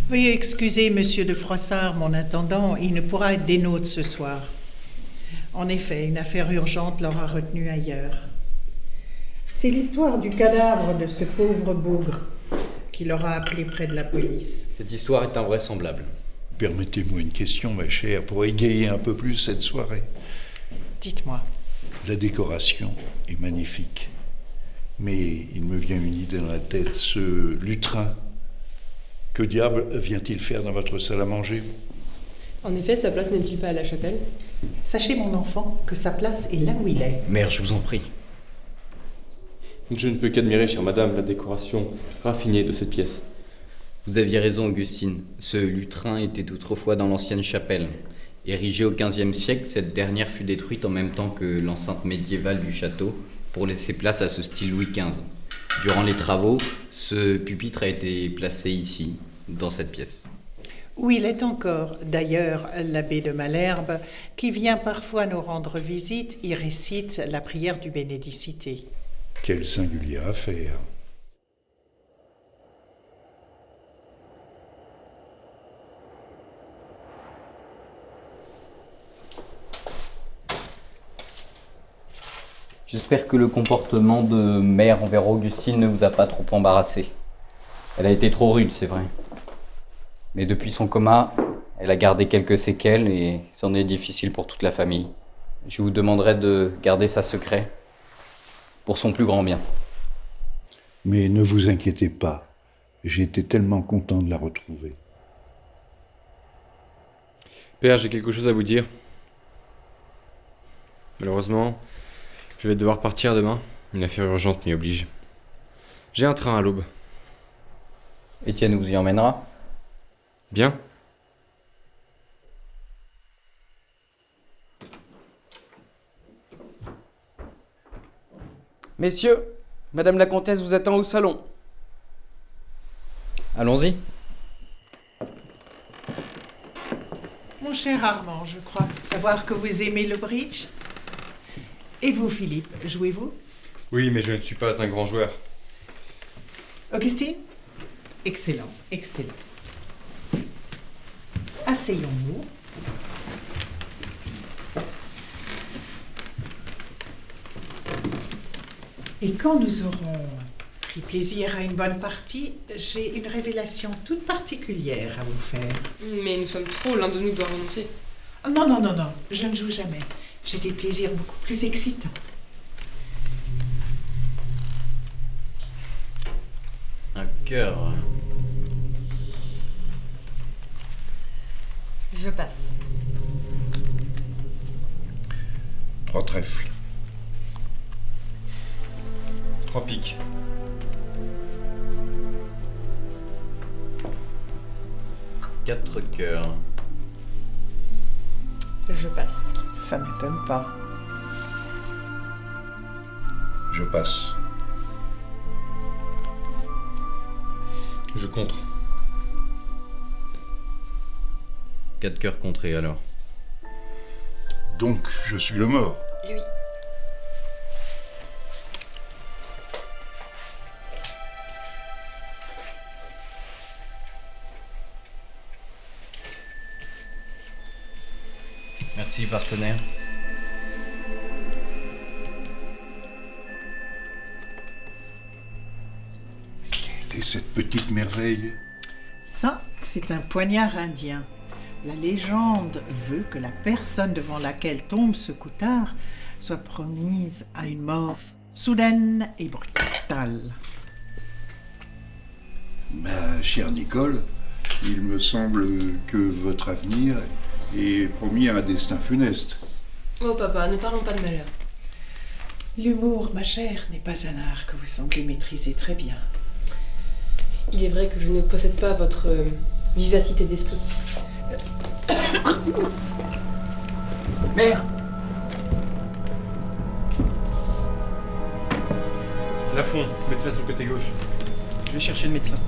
Veuillez excuser Monsieur de Froissart, mon intendant, il ne pourra être des nôtres ce soir. En effet, une affaire urgente l'aura retenu ailleurs. C'est l'histoire du cadavre de ce pauvre bougre qui l'aura appelé près de la police. Cette histoire est invraisemblable. Permettez-moi une question, ma chère, pour égayer un peu plus cette soirée. Dites-moi. La décoration est magnifique. Mais il me vient une idée dans la tête, ce lutrin. Que diable vient-il faire dans votre salle à manger? En effet, sa place n'est-il pas à la chapelle? Sachez, mon enfant, que sa place est là où il est. Mère, je vous en prie. Je ne peux qu'admirer, chère madame, la décoration raffinée de cette pièce. Vous aviez raison, Augustine. Ce lutrin était autrefois dans l'ancienne chapelle. Érigée au XVe siècle, cette dernière fut détruite en même temps que l'enceinte médiévale du château pour laisser place à ce style Louis XV. Durant les travaux, ce pupitre a été placé ici, dans cette pièce. Où il est encore. D'ailleurs, l'abbé de Malherbe, qui vient parfois nous rendre visite, y récite la prière du Bénédicité. Quelle singulière affaire. J'espère que le comportement de mère envers Augustine ne vous a pas trop embarrassé. Elle a été trop rude, c'est vrai. Mais depuis son coma, elle a gardé quelques séquelles et c'en est difficile pour toute la famille. Je vous demanderai de garder ça secret pour son plus grand bien. Mais ne vous inquiétez pas, j'ai été tellement content de la retrouver. Père, j'ai quelque chose à vous dire. Malheureusement, je vais devoir partir demain. Une affaire urgente m'y oblige. J'ai un train à l'aube. Étienne vous y emmènera? Bien. Messieurs, Madame la Comtesse vous attend au salon. Allons-y. Mon cher Armand, je crois savoir que vous aimez le bridge. Et vous, Philippe, jouez-vous? Oui, mais je ne suis pas un grand joueur. Augustine? Excellent, excellent. Asseyons-nous. Et quand nous aurons pris plaisir à une bonne partie, j'ai une révélation toute particulière à vous faire. Mais nous sommes trop, l'un de nous doit renoncer. Non, non, non, non, je ne joue jamais. J'ai des plaisirs beaucoup plus excitants. Un cœur. Je passe. 3 trèfles. 3 piques. Quatre cœurs. Je passe. Ça m'étonne pas. Je passe. Je contre. 4 cœurs contrés alors. Donc, je suis le mort. Oui. Merci, partenaire. Quelle est cette petite merveille? Ça, c'est un poignard indien. La légende veut que la personne devant laquelle tombe ce coutard soit promise à une mort soudaine et brutale. Ma chère Nicole, il me semble que votre avenir est promis à un destin funeste. Oh papa, ne parlons pas de malheur. L'humour, ma chère, n'est pas un art que vous semblez maîtriser très bien. Il est vrai que je ne possède pas votre vivacité d'esprit. Mère! Lafond, mettez-la sur le côté gauche. Je vais chercher le médecin.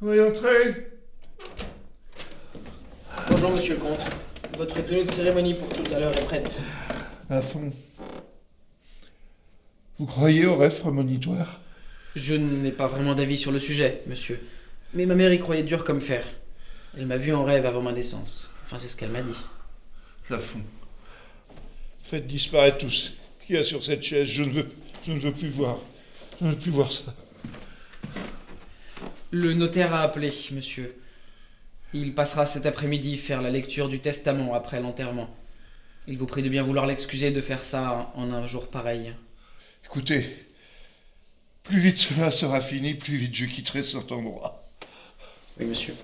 Veuillez entrer. Bonjour, monsieur le comte. Votre tenue de cérémonie pour tout à l'heure est prête. Lafont, vous croyez au rêve prémonitoire? Je n'ai pas vraiment d'avis sur le sujet, monsieur. Mais ma mère y croyait dur comme fer. Elle m'a vu en rêve avant ma naissance. Enfin, c'est ce qu'elle m'a dit. Lafont, faites disparaître tout ce qu'il y a sur cette chaise. Je ne veux plus voir. Je ne veux plus voir ça. Le notaire a appelé, monsieur. Il passera cet après-midi faire la lecture du testament après l'enterrement. Il vous prie de bien vouloir l'excuser de faire ça en un jour pareil. Écoutez, plus vite cela sera fini, plus vite je quitterai cet endroit. Oui, monsieur.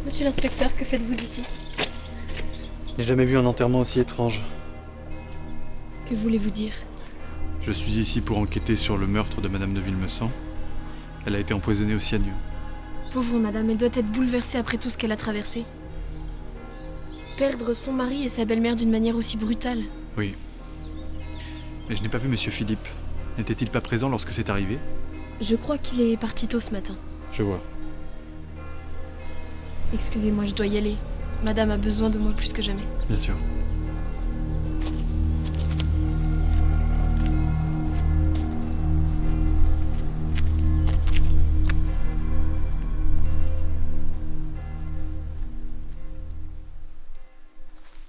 Monsieur l'inspecteur, que faites-vous ici? Je n'ai jamais vu un enterrement aussi étrange. Que voulez-vous dire? Je suis ici pour enquêter sur le meurtre de Madame de Villemessant. Elle a été empoisonnée au cyanure. Pauvre madame, elle doit être bouleversée après tout ce qu'elle a traversé. Perdre son mari et sa belle-mère d'une manière aussi brutale. Oui. Mais je n'ai pas vu Monsieur Philippe. N'était-il pas présent lorsque c'est arrivé? Je crois qu'il est parti tôt ce matin. Je vois. Excusez-moi, je dois y aller. Madame a besoin de moi plus que jamais. Bien sûr.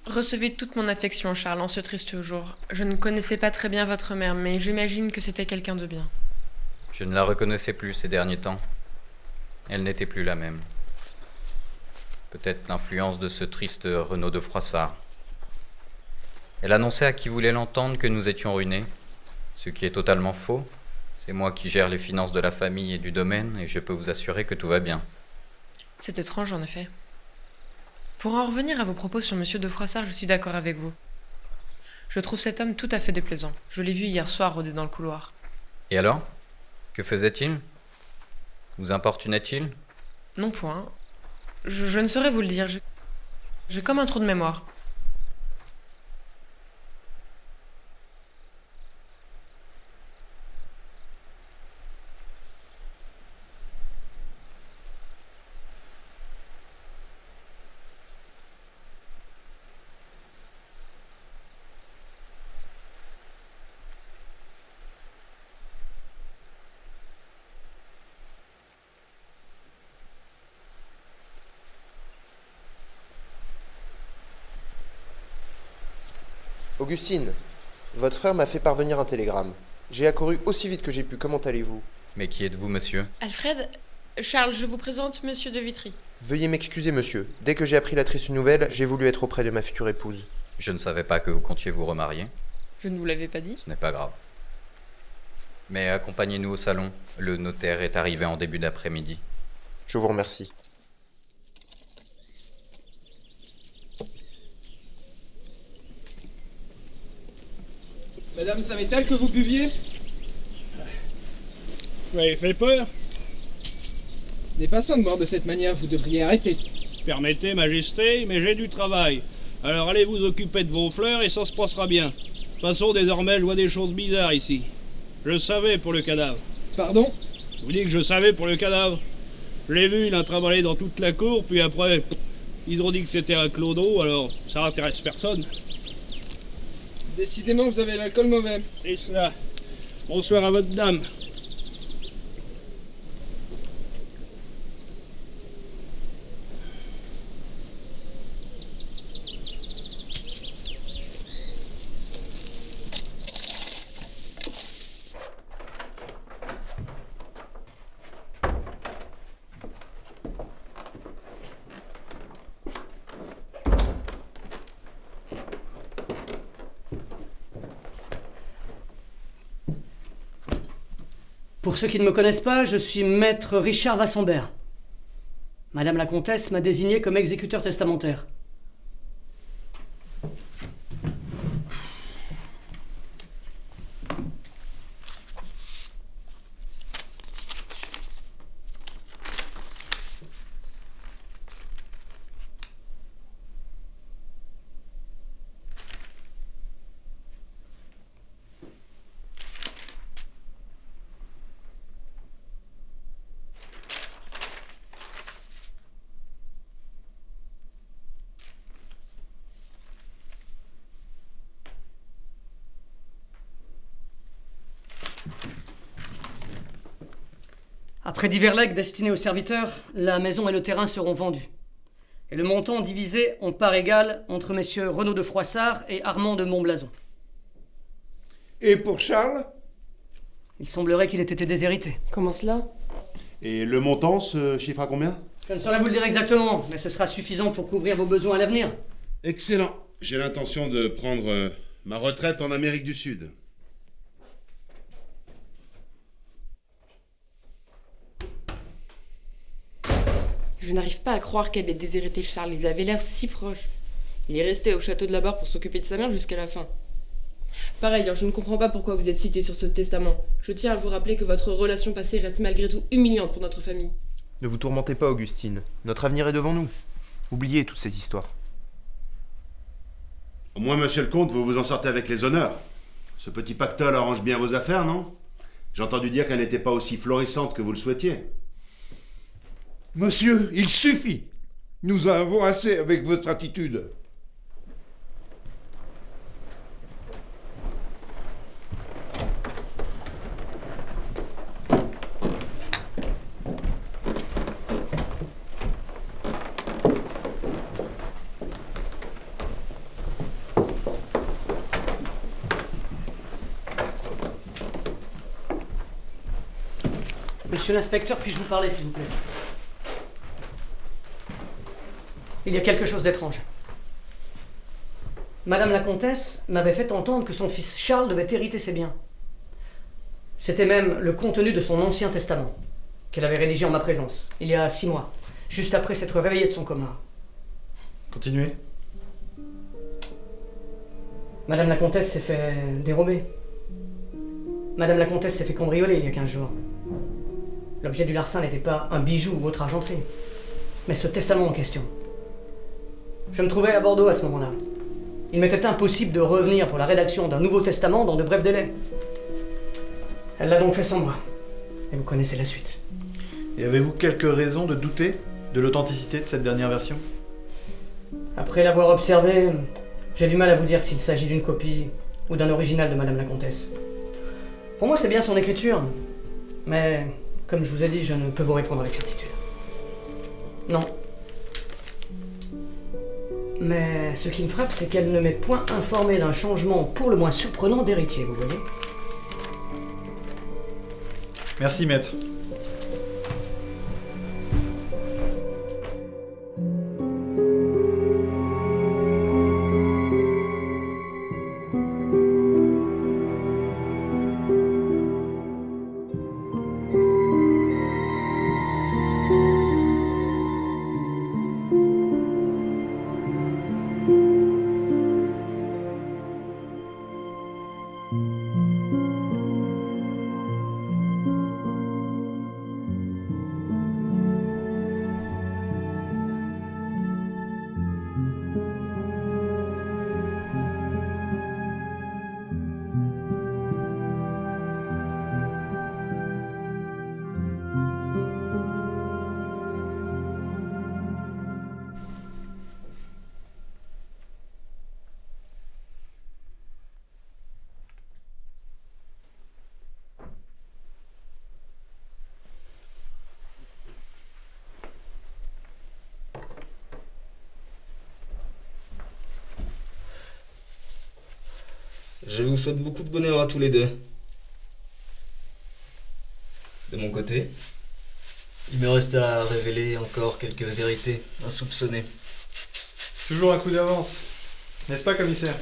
Recevez toute mon affection, Charles, en ce triste jour. Je ne connaissais pas très bien votre mère, mais j'imagine que c'était quelqu'un de bien. Je ne la reconnaissais plus ces derniers temps. Elle n'était plus la même. Peut-être l'influence de ce triste Renaud de Froissart. Elle annonçait à qui voulait l'entendre que nous étions ruinés, ce qui est totalement faux. C'est moi qui gère les finances de la famille et du domaine, et je peux vous assurer que tout va bien. C'est étrange, en effet. Pour en revenir à vos propos sur Monsieur de Froissart, je suis d'accord avec vous. Je trouve cet homme tout à fait déplaisant. Je l'ai vu hier soir rôder dans le couloir. Et alors? Que faisait-il? Vous importunait-il? Non point. Je ne saurais vous le dire. J'ai comme un trou de mémoire. Augustine, votre frère m'a fait parvenir un télégramme. J'ai accouru aussi vite que j'ai pu. Comment allez-vous? Mais qui êtes-vous, monsieur? Alfred, Charles, je vous présente Monsieur de Vitry. Veuillez m'excuser, monsieur. Dès que j'ai appris la triste nouvelle, j'ai voulu être auprès de ma future épouse. Je ne savais pas que vous comptiez vous remarier. Je ne vous l'avais pas dit. Ce n'est pas grave. Mais accompagnez-nous au salon. Le notaire est arrivé en début d'après-midi. Je vous remercie. Madame savait-elle que vous buviez? Vous m'avez fait peur. Ce n'est pas ça de boire de cette manière, vous devriez arrêter. Permettez, Majesté, mais j'ai du travail. Alors allez vous occuper de vos fleurs et ça se passera bien. toute façon, désormais, je vois des choses bizarres ici. Je savais pour le cadavre. Pardon? Je vous dis que je savais pour le cadavre. Je l'ai vu, il a travaillé dans toute la cour, puis après, ils ont dit que c'était un clodo, alors ça intéresse personne. Décidément, vous avez l'alcool mauvais. C'est cela. Bonsoir à votre dame. Pour ceux qui ne me connaissent pas, je suis maître Richard Vassambert. Madame la comtesse m'a désigné comme exécuteur testamentaire. Après divers legs destinés aux serviteurs, la maison et le terrain seront vendus. Et le montant divisé en part égale entre messieurs Renaud de Froissart et Armand de Montblason. Et pour Charles? Il semblerait qu'il ait été déshérité. Comment cela? Et le montant se chiffre à combien? Je ne saurais vous le dire exactement, mais ce sera suffisant pour couvrir vos besoins à l'avenir. Excellent. J'ai l'intention de prendre ma retraite en Amérique du Sud. Je n'arrive pas à croire qu'elle ait déshérité Charles. Ils avaient l'air si proches. Il est resté au château de la Barre pour s'occuper de sa mère jusqu'à la fin. Par ailleurs, je ne comprends pas pourquoi vous êtes cité sur ce testament. Je tiens à vous rappeler que votre relation passée reste malgré tout humiliante pour notre famille. Ne vous tourmentez pas, Augustine. Notre avenir est devant nous. Oubliez toute cette histoire. Au moins, monsieur le comte, vous vous en sortez avec les honneurs. Ce petit pactole arrange bien vos affaires, non? J'ai entendu dire qu'elle n'était pas aussi florissante que vous le souhaitiez. Monsieur, il suffit. Nous en avons assez avec votre attitude. Monsieur l'inspecteur, puis-je vous parler, s'il vous plaît? Il y a quelque chose d'étrange. Madame la comtesse m'avait fait entendre que son fils Charles devait hériter ses biens. C'était même le contenu de son ancien testament, qu'elle avait rédigé en ma présence, il y a 6 mois, juste après s'être réveillée de son coma. Continuez. Madame la comtesse s'est fait dérober. Madame la comtesse s'est fait cambrioler il y a 15 jours. L'objet du larcin n'était pas un bijou ou autre argenterie, mais ce testament en question. Je me trouvais à Bordeaux à ce moment-là. Il m'était impossible de revenir pour la rédaction d'un nouveau testament dans de brefs délais. Elle l'a donc fait sans moi. Et vous connaissez la suite. Et avez-vous quelques raisons de douter de l'authenticité de cette dernière version? Après l'avoir observée, j'ai du mal à vous dire s'il s'agit d'une copie ou d'un original de Madame la Comtesse. Pour moi, c'est bien son écriture. Mais, comme je vous ai dit, je ne peux vous répondre avec certitude. Non. Mais ce qui me frappe, c'est qu'elle ne m'est point informée d'un changement pour le moins surprenant d'héritier, vous voyez? Merci, maître. Je vous souhaite beaucoup de bonheur à tous les deux. De mon côté, il me reste à révéler encore quelques vérités insoupçonnées. Toujours un coup d'avance. N'est-ce pas, commissaire?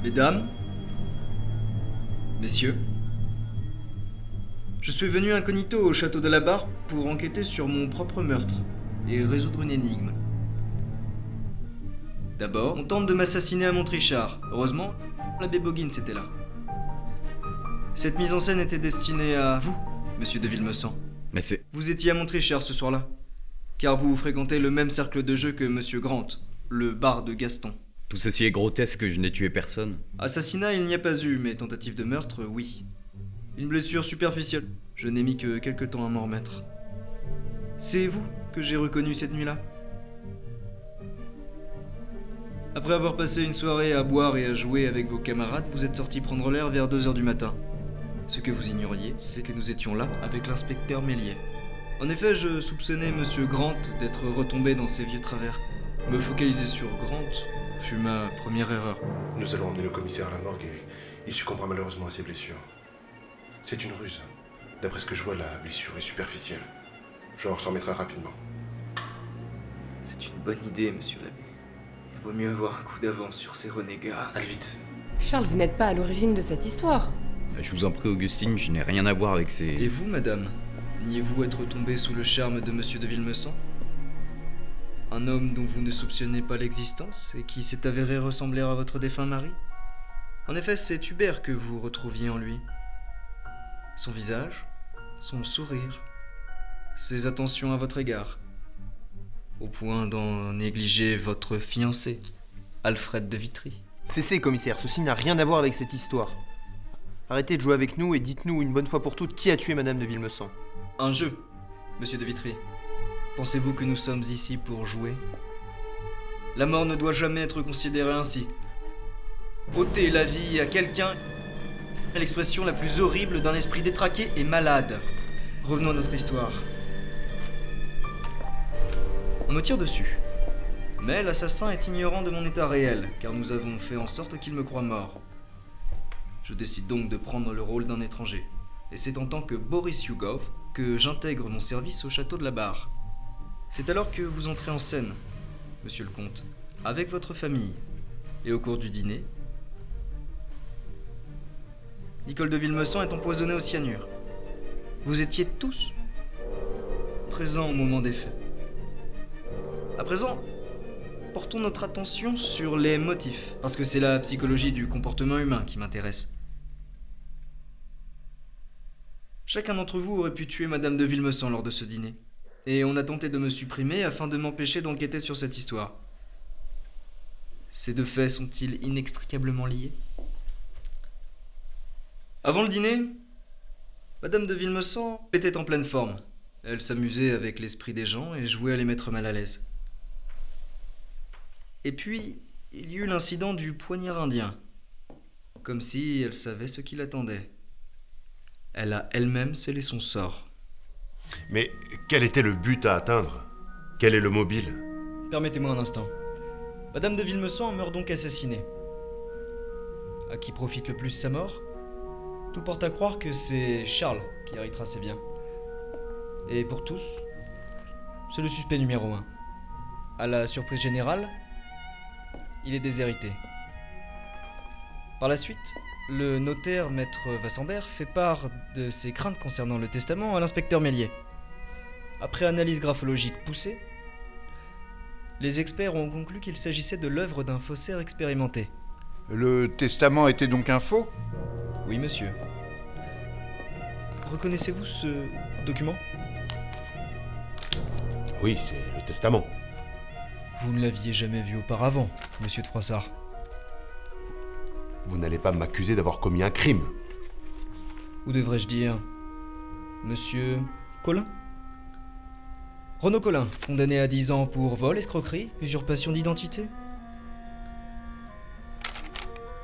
Mesdames, messieurs, je suis venu incognito au château de la Barre pour enquêter sur mon propre meurtre et résoudre une énigme. D'abord, on tente de m'assassiner à Montrichard. Heureusement, l'abbé Boggins était là. Cette mise en scène était destinée à vous, monsieur de Villemessant. Mais c'est... Vous étiez à Montrichard ce soir-là, car vous fréquentez le même cercle de jeu que monsieur Grant, le bar de Gaston. Tout ceci est grotesque, je n'ai tué personne. Assassinat, il n'y a pas eu, mais tentative de meurtre, oui. Une blessure superficielle. Je n'ai mis que quelque temps à m'en remettre. C'est vous que j'ai reconnu cette nuit-là. Après avoir passé une soirée à boire et à jouer avec vos camarades, vous êtes sortis prendre l'air vers 2h du matin. Ce que vous ignoriez, c'est que nous étions là avec l'inspecteur Mélier. En effet, je soupçonnais monsieur Grant d'être retombé dans ses vieux travers. Me focaliser sur Grant fut ma première erreur. Nous allons emmener le commissaire à la morgue et il succombera malheureusement à ses blessures. C'est une ruse. D'après ce que je vois, la blessure est superficielle. Genre s'en remettra rapidement. C'est une bonne idée, monsieur l'abbé. Il vaut mieux avoir un coup d'avance sur ces renégats. Allez vite. Charles, vous n'êtes pas à l'origine de cette histoire. Je vous en prie, Augustine, je n'ai rien à voir avec ces... Et vous, madame, niez-vous être tombée sous le charme de monsieur de Villemessant? Un homme dont vous ne soupçonnez pas l'existence et qui s'est avéré ressembler à votre défunt mari? En effet, c'est Hubert que vous retrouviez en lui. Son visage, son sourire, ses attentions à votre égard, au point d'en négliger votre fiancé, Alfred de Vitry. Cessez, commissaire, ceci n'a rien à voir avec cette histoire. Arrêtez de jouer avec nous et dites-nous une bonne fois pour toutes qui a tué Madame de Villemessant. Un jeu, monsieur de Vitry. Pensez-vous que nous sommes ici pour jouer? La mort ne doit jamais être considérée ainsi. Ôter la vie à quelqu'un est l'expression la plus horrible d'un esprit détraqué et malade. Revenons à notre histoire. On me tire dessus. Mais l'assassin est ignorant de mon état réel, car nous avons fait en sorte qu'il me croie mort. Je décide donc de prendre le rôle d'un étranger. Et c'est en tant que Boris Yugov que j'intègre mon service au château de la Barre. C'est alors que vous entrez en scène, monsieur le comte, avec votre famille. Et au cours du dîner, Nicole de Villemessant est empoisonnée au cyanure. Vous étiez tous présents au moment des faits. À présent, portons notre attention sur les motifs, parce que c'est la psychologie du comportement humain qui m'intéresse. Chacun d'entre vous aurait pu tuer Madame de Villemessant lors de ce dîner. Et on a tenté de me supprimer afin de m'empêcher d'enquêter sur cette histoire. Ces deux faits sont-ils inextricablement liés? Avant le dîner, Madame de Villemessant était en pleine forme. Elle s'amusait avec l'esprit des gens et jouait à les mettre mal à l'aise. Et puis, il y eut l'incident du poignard indien. Comme si elle savait ce qui l'attendait. Elle a elle-même scellé son sort. Mais quel était le but à atteindre? Quel est le mobile? Permettez-moi un instant. Madame de Villemessant meurt donc assassinée. À qui profite le plus sa mort? Tout porte à croire que c'est Charles qui héritera ses biens. Et pour tous, c'est le suspect numéro 1. À la surprise générale, il est déshérité. Par la suite, le notaire maître Vassambert fait part de ses craintes concernant le testament à l'inspecteur Mélier. Après analyse graphologique poussée, les experts ont conclu qu'il s'agissait de l'œuvre d'un faussaire expérimenté. Le testament était donc un faux? Oui, monsieur. Reconnaissez-vous ce document? Oui, c'est le testament. Vous ne l'aviez jamais vu auparavant, monsieur de Froissart. Vous n'allez pas m'accuser d'avoir commis un crime. Ou devrais-je dire... Monsieur... Collin ? Renaud Collin, condamné à 10 ans pour vol, escroquerie, usurpation d'identité.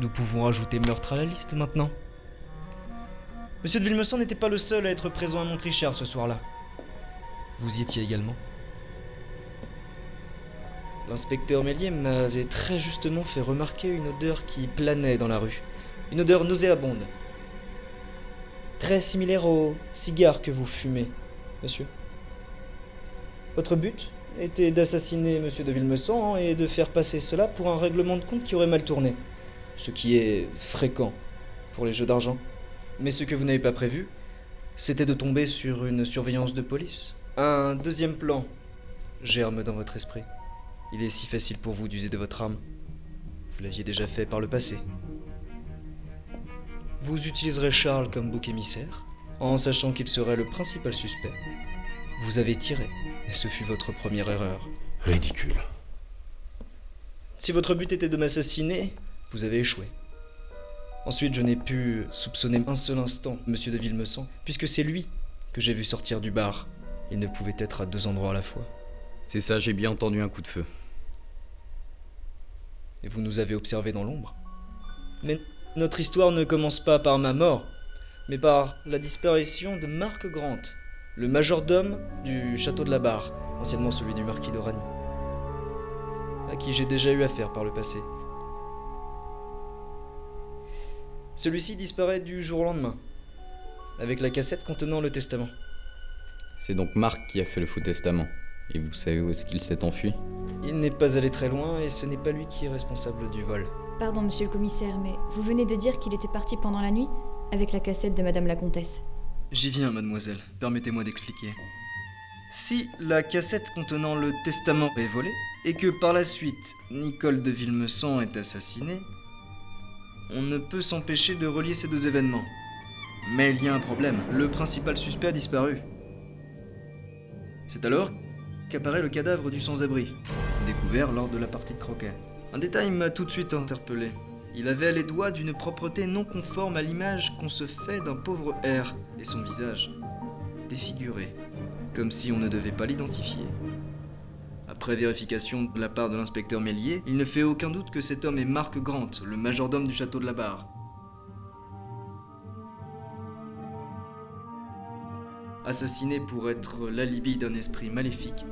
Nous pouvons rajouter meurtre à la liste maintenant. Monsieur de Villemessant n'était pas le seul à être présent à Montrichard ce soir-là. Vous y étiez également. L'inspecteur Mélier m'avait très justement fait remarquer une odeur qui planait dans la rue. Une odeur nauséabonde. Très similaire au cigare que vous fumez, monsieur. Votre but était d'assassiner monsieur de Villemessant et de faire passer cela pour un règlement de compte qui aurait mal tourné. Ce qui est fréquent pour les jeux d'argent. Mais ce que vous n'avez pas prévu, c'était de tomber sur une surveillance de police. Un deuxième plan germe dans votre esprit. Il est si facile pour vous d'user de votre arme. Vous l'aviez déjà fait par le passé. Vous utiliserez Charles comme bouc émissaire, en sachant qu'il serait le principal suspect. Vous avez tiré, et ce fut votre première erreur. Ridicule. Si votre but était de m'assassiner, vous avez échoué. Ensuite, je n'ai pu soupçonner un seul instant monsieur de Villemessant, puisque c'est lui que j'ai vu sortir du bar. Il ne pouvait être à 2 endroits à la fois. C'est ça, j'ai bien entendu un coup de feu. Et vous nous avez observés dans l'ombre. Mais notre histoire ne commence pas par ma mort, mais par la disparition de Marc Grant, le majordome du château de la Barre, anciennement celui du marquis d'Orany, à qui j'ai déjà eu affaire par le passé. Celui-ci disparaît du jour au lendemain, avec la cassette contenant le testament. C'est donc Marc qui a fait le faux testament. Et vous savez où est-ce qu'il s'est enfui ? Il n'est pas allé très loin et ce n'est pas lui qui est responsable du vol. Pardon, monsieur le commissaire, mais vous venez de dire qu'il était parti pendant la nuit avec la cassette de madame la comtesse. J'y viens, mademoiselle. Permettez-moi d'expliquer. Si la cassette contenant le testament est volée, et que par la suite, Nicole de Villemessant est assassinée, on ne peut s'empêcher de relier ces deux événements. Mais il y a un problème. Le principal suspect a disparu. C'est alors qu'apparaît le cadavre du sans-abri, découvert lors de la partie de croquet. Un détail m'a tout de suite interpellé. Il avait les doigts d'une propreté non conforme à l'image qu'on se fait d'un pauvre R, et son visage défiguré, comme si on ne devait pas l'identifier. Après vérification de la part de l'inspecteur Mélier, il ne fait aucun doute que cet homme est Marc Grant, le majordome du château de la Barre. Assassiné pour être l'alibi d'un esprit maléfique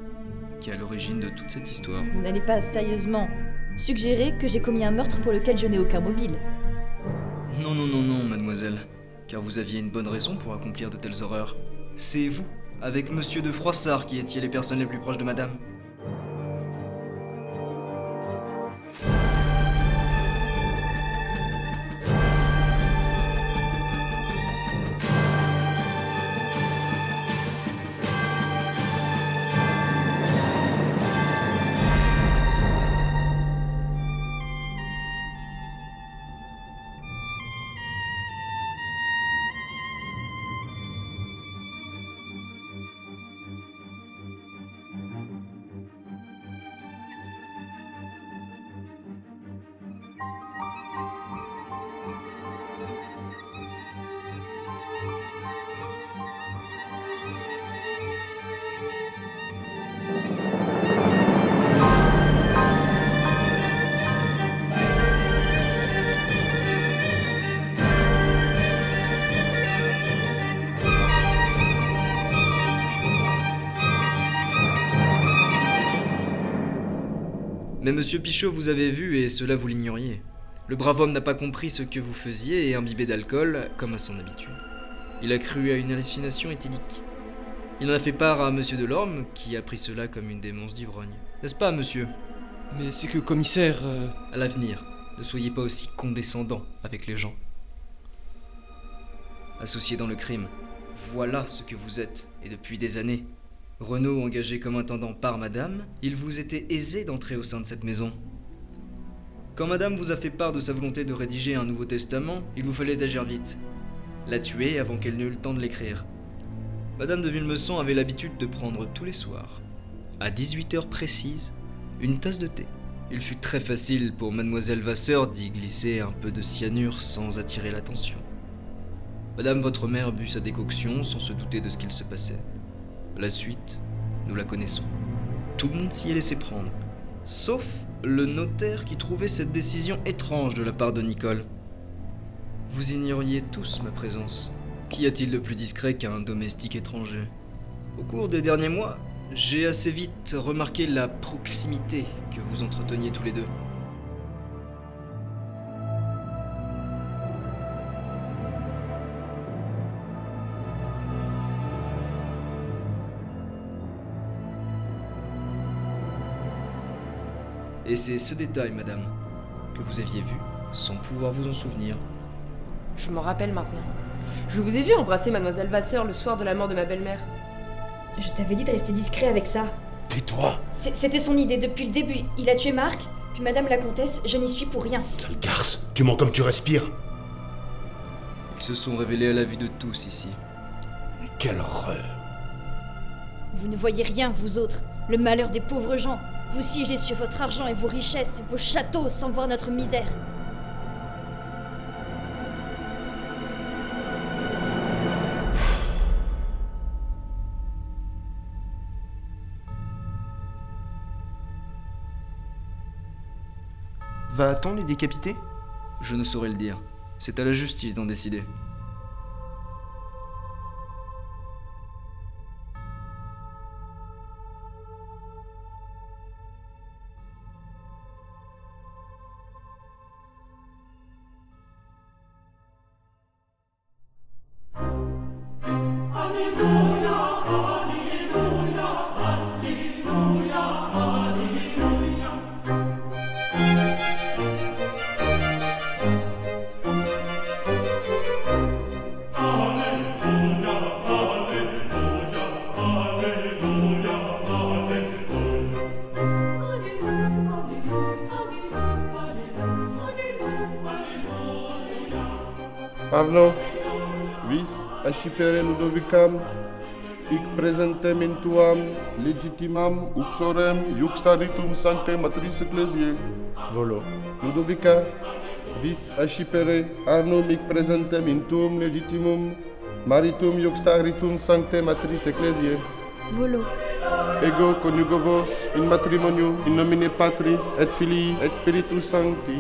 qui est à l'origine de toute cette histoire. Vous n'allez pas sérieusement suggérer que j'ai commis un meurtre pour lequel je n'ai aucun mobile. Non, non, non, non, mademoiselle, car vous aviez une bonne raison pour accomplir de telles horreurs. C'est vous, avec monsieur de Froissart, qui étiez les personnes les plus proches de madame. Mais monsieur Pichot vous avez vu et cela vous l'ignoriez. Le brave homme n'a pas compris ce que vous faisiez et imbibé d'alcool, comme à son habitude. Il a cru à une hallucination éthylique. Il en a fait part à monsieur Delorme, qui a pris cela comme une démence d'ivrogne. N'est-ce pas, monsieur ? Mais c'est que, commissaire... À l'avenir, ne soyez pas aussi condescendant avec les gens. Associé dans le crime, voilà ce que vous êtes, et depuis des années. Renaud engagé comme intendant par madame, il vous était aisé d'entrer au sein de cette maison. Quand madame vous a fait part de sa volonté de rédiger un nouveau testament, il vous fallait agir vite. La tuer avant qu'elle n'eût eu le temps de l'écrire. Madame de Villemessant avait l'habitude de prendre tous les soirs, à 18h précises, une tasse de thé. Il fut très facile pour mademoiselle Vasseur d'y glisser un peu de cyanure sans attirer l'attention. Madame votre mère but sa décoction sans se douter de ce qu'il se passait. La suite, nous la connaissons. Tout le monde s'y est laissé prendre, sauf le notaire qui trouvait cette décision étrange de la part de Nicole. Vous ignoriez tous ma présence. Qu'y a-t-il de plus discret qu'un domestique étranger? Au cours des derniers mois, j'ai assez vite remarqué la proximité que vous entreteniez tous les deux. Et c'est ce détail, madame, que vous aviez vu, sans pouvoir vous en souvenir. Je m'en rappelle maintenant. Je vous ai vu embrasser mademoiselle Vasseur le soir de la mort de ma belle-mère. Je t'avais dit de rester discret avec ça. Tais-toi! C'était son idée depuis le début. Il a tué Marc, puis madame la comtesse, je n'y suis pour rien. Sale garce! Tu mens comme tu respires! Ils se sont révélés à la vue de tous ici. Mais quelle horreur! Vous ne voyez rien, vous autres. Le malheur des pauvres gens. Vous siégez sur votre argent et vos richesses, vos châteaux, sans voir notre misère. Va-t-on les décapiter? Je ne saurais le dire. C'est à la justice d'en décider. Arno, vis ascipere Ludovicam, hic presentem in tuam legitimam uxorem iuxtaritum sancte matris ecclesiae. Volo. Ludovica, vis ascipere Arnum hic presentem in tuum legitimum maritum iuxtaritum sancte matris ecclesiae. Volo. Ego conjugo vos in matrimonium in nomine Patris et Filii et Spiritus Sancti.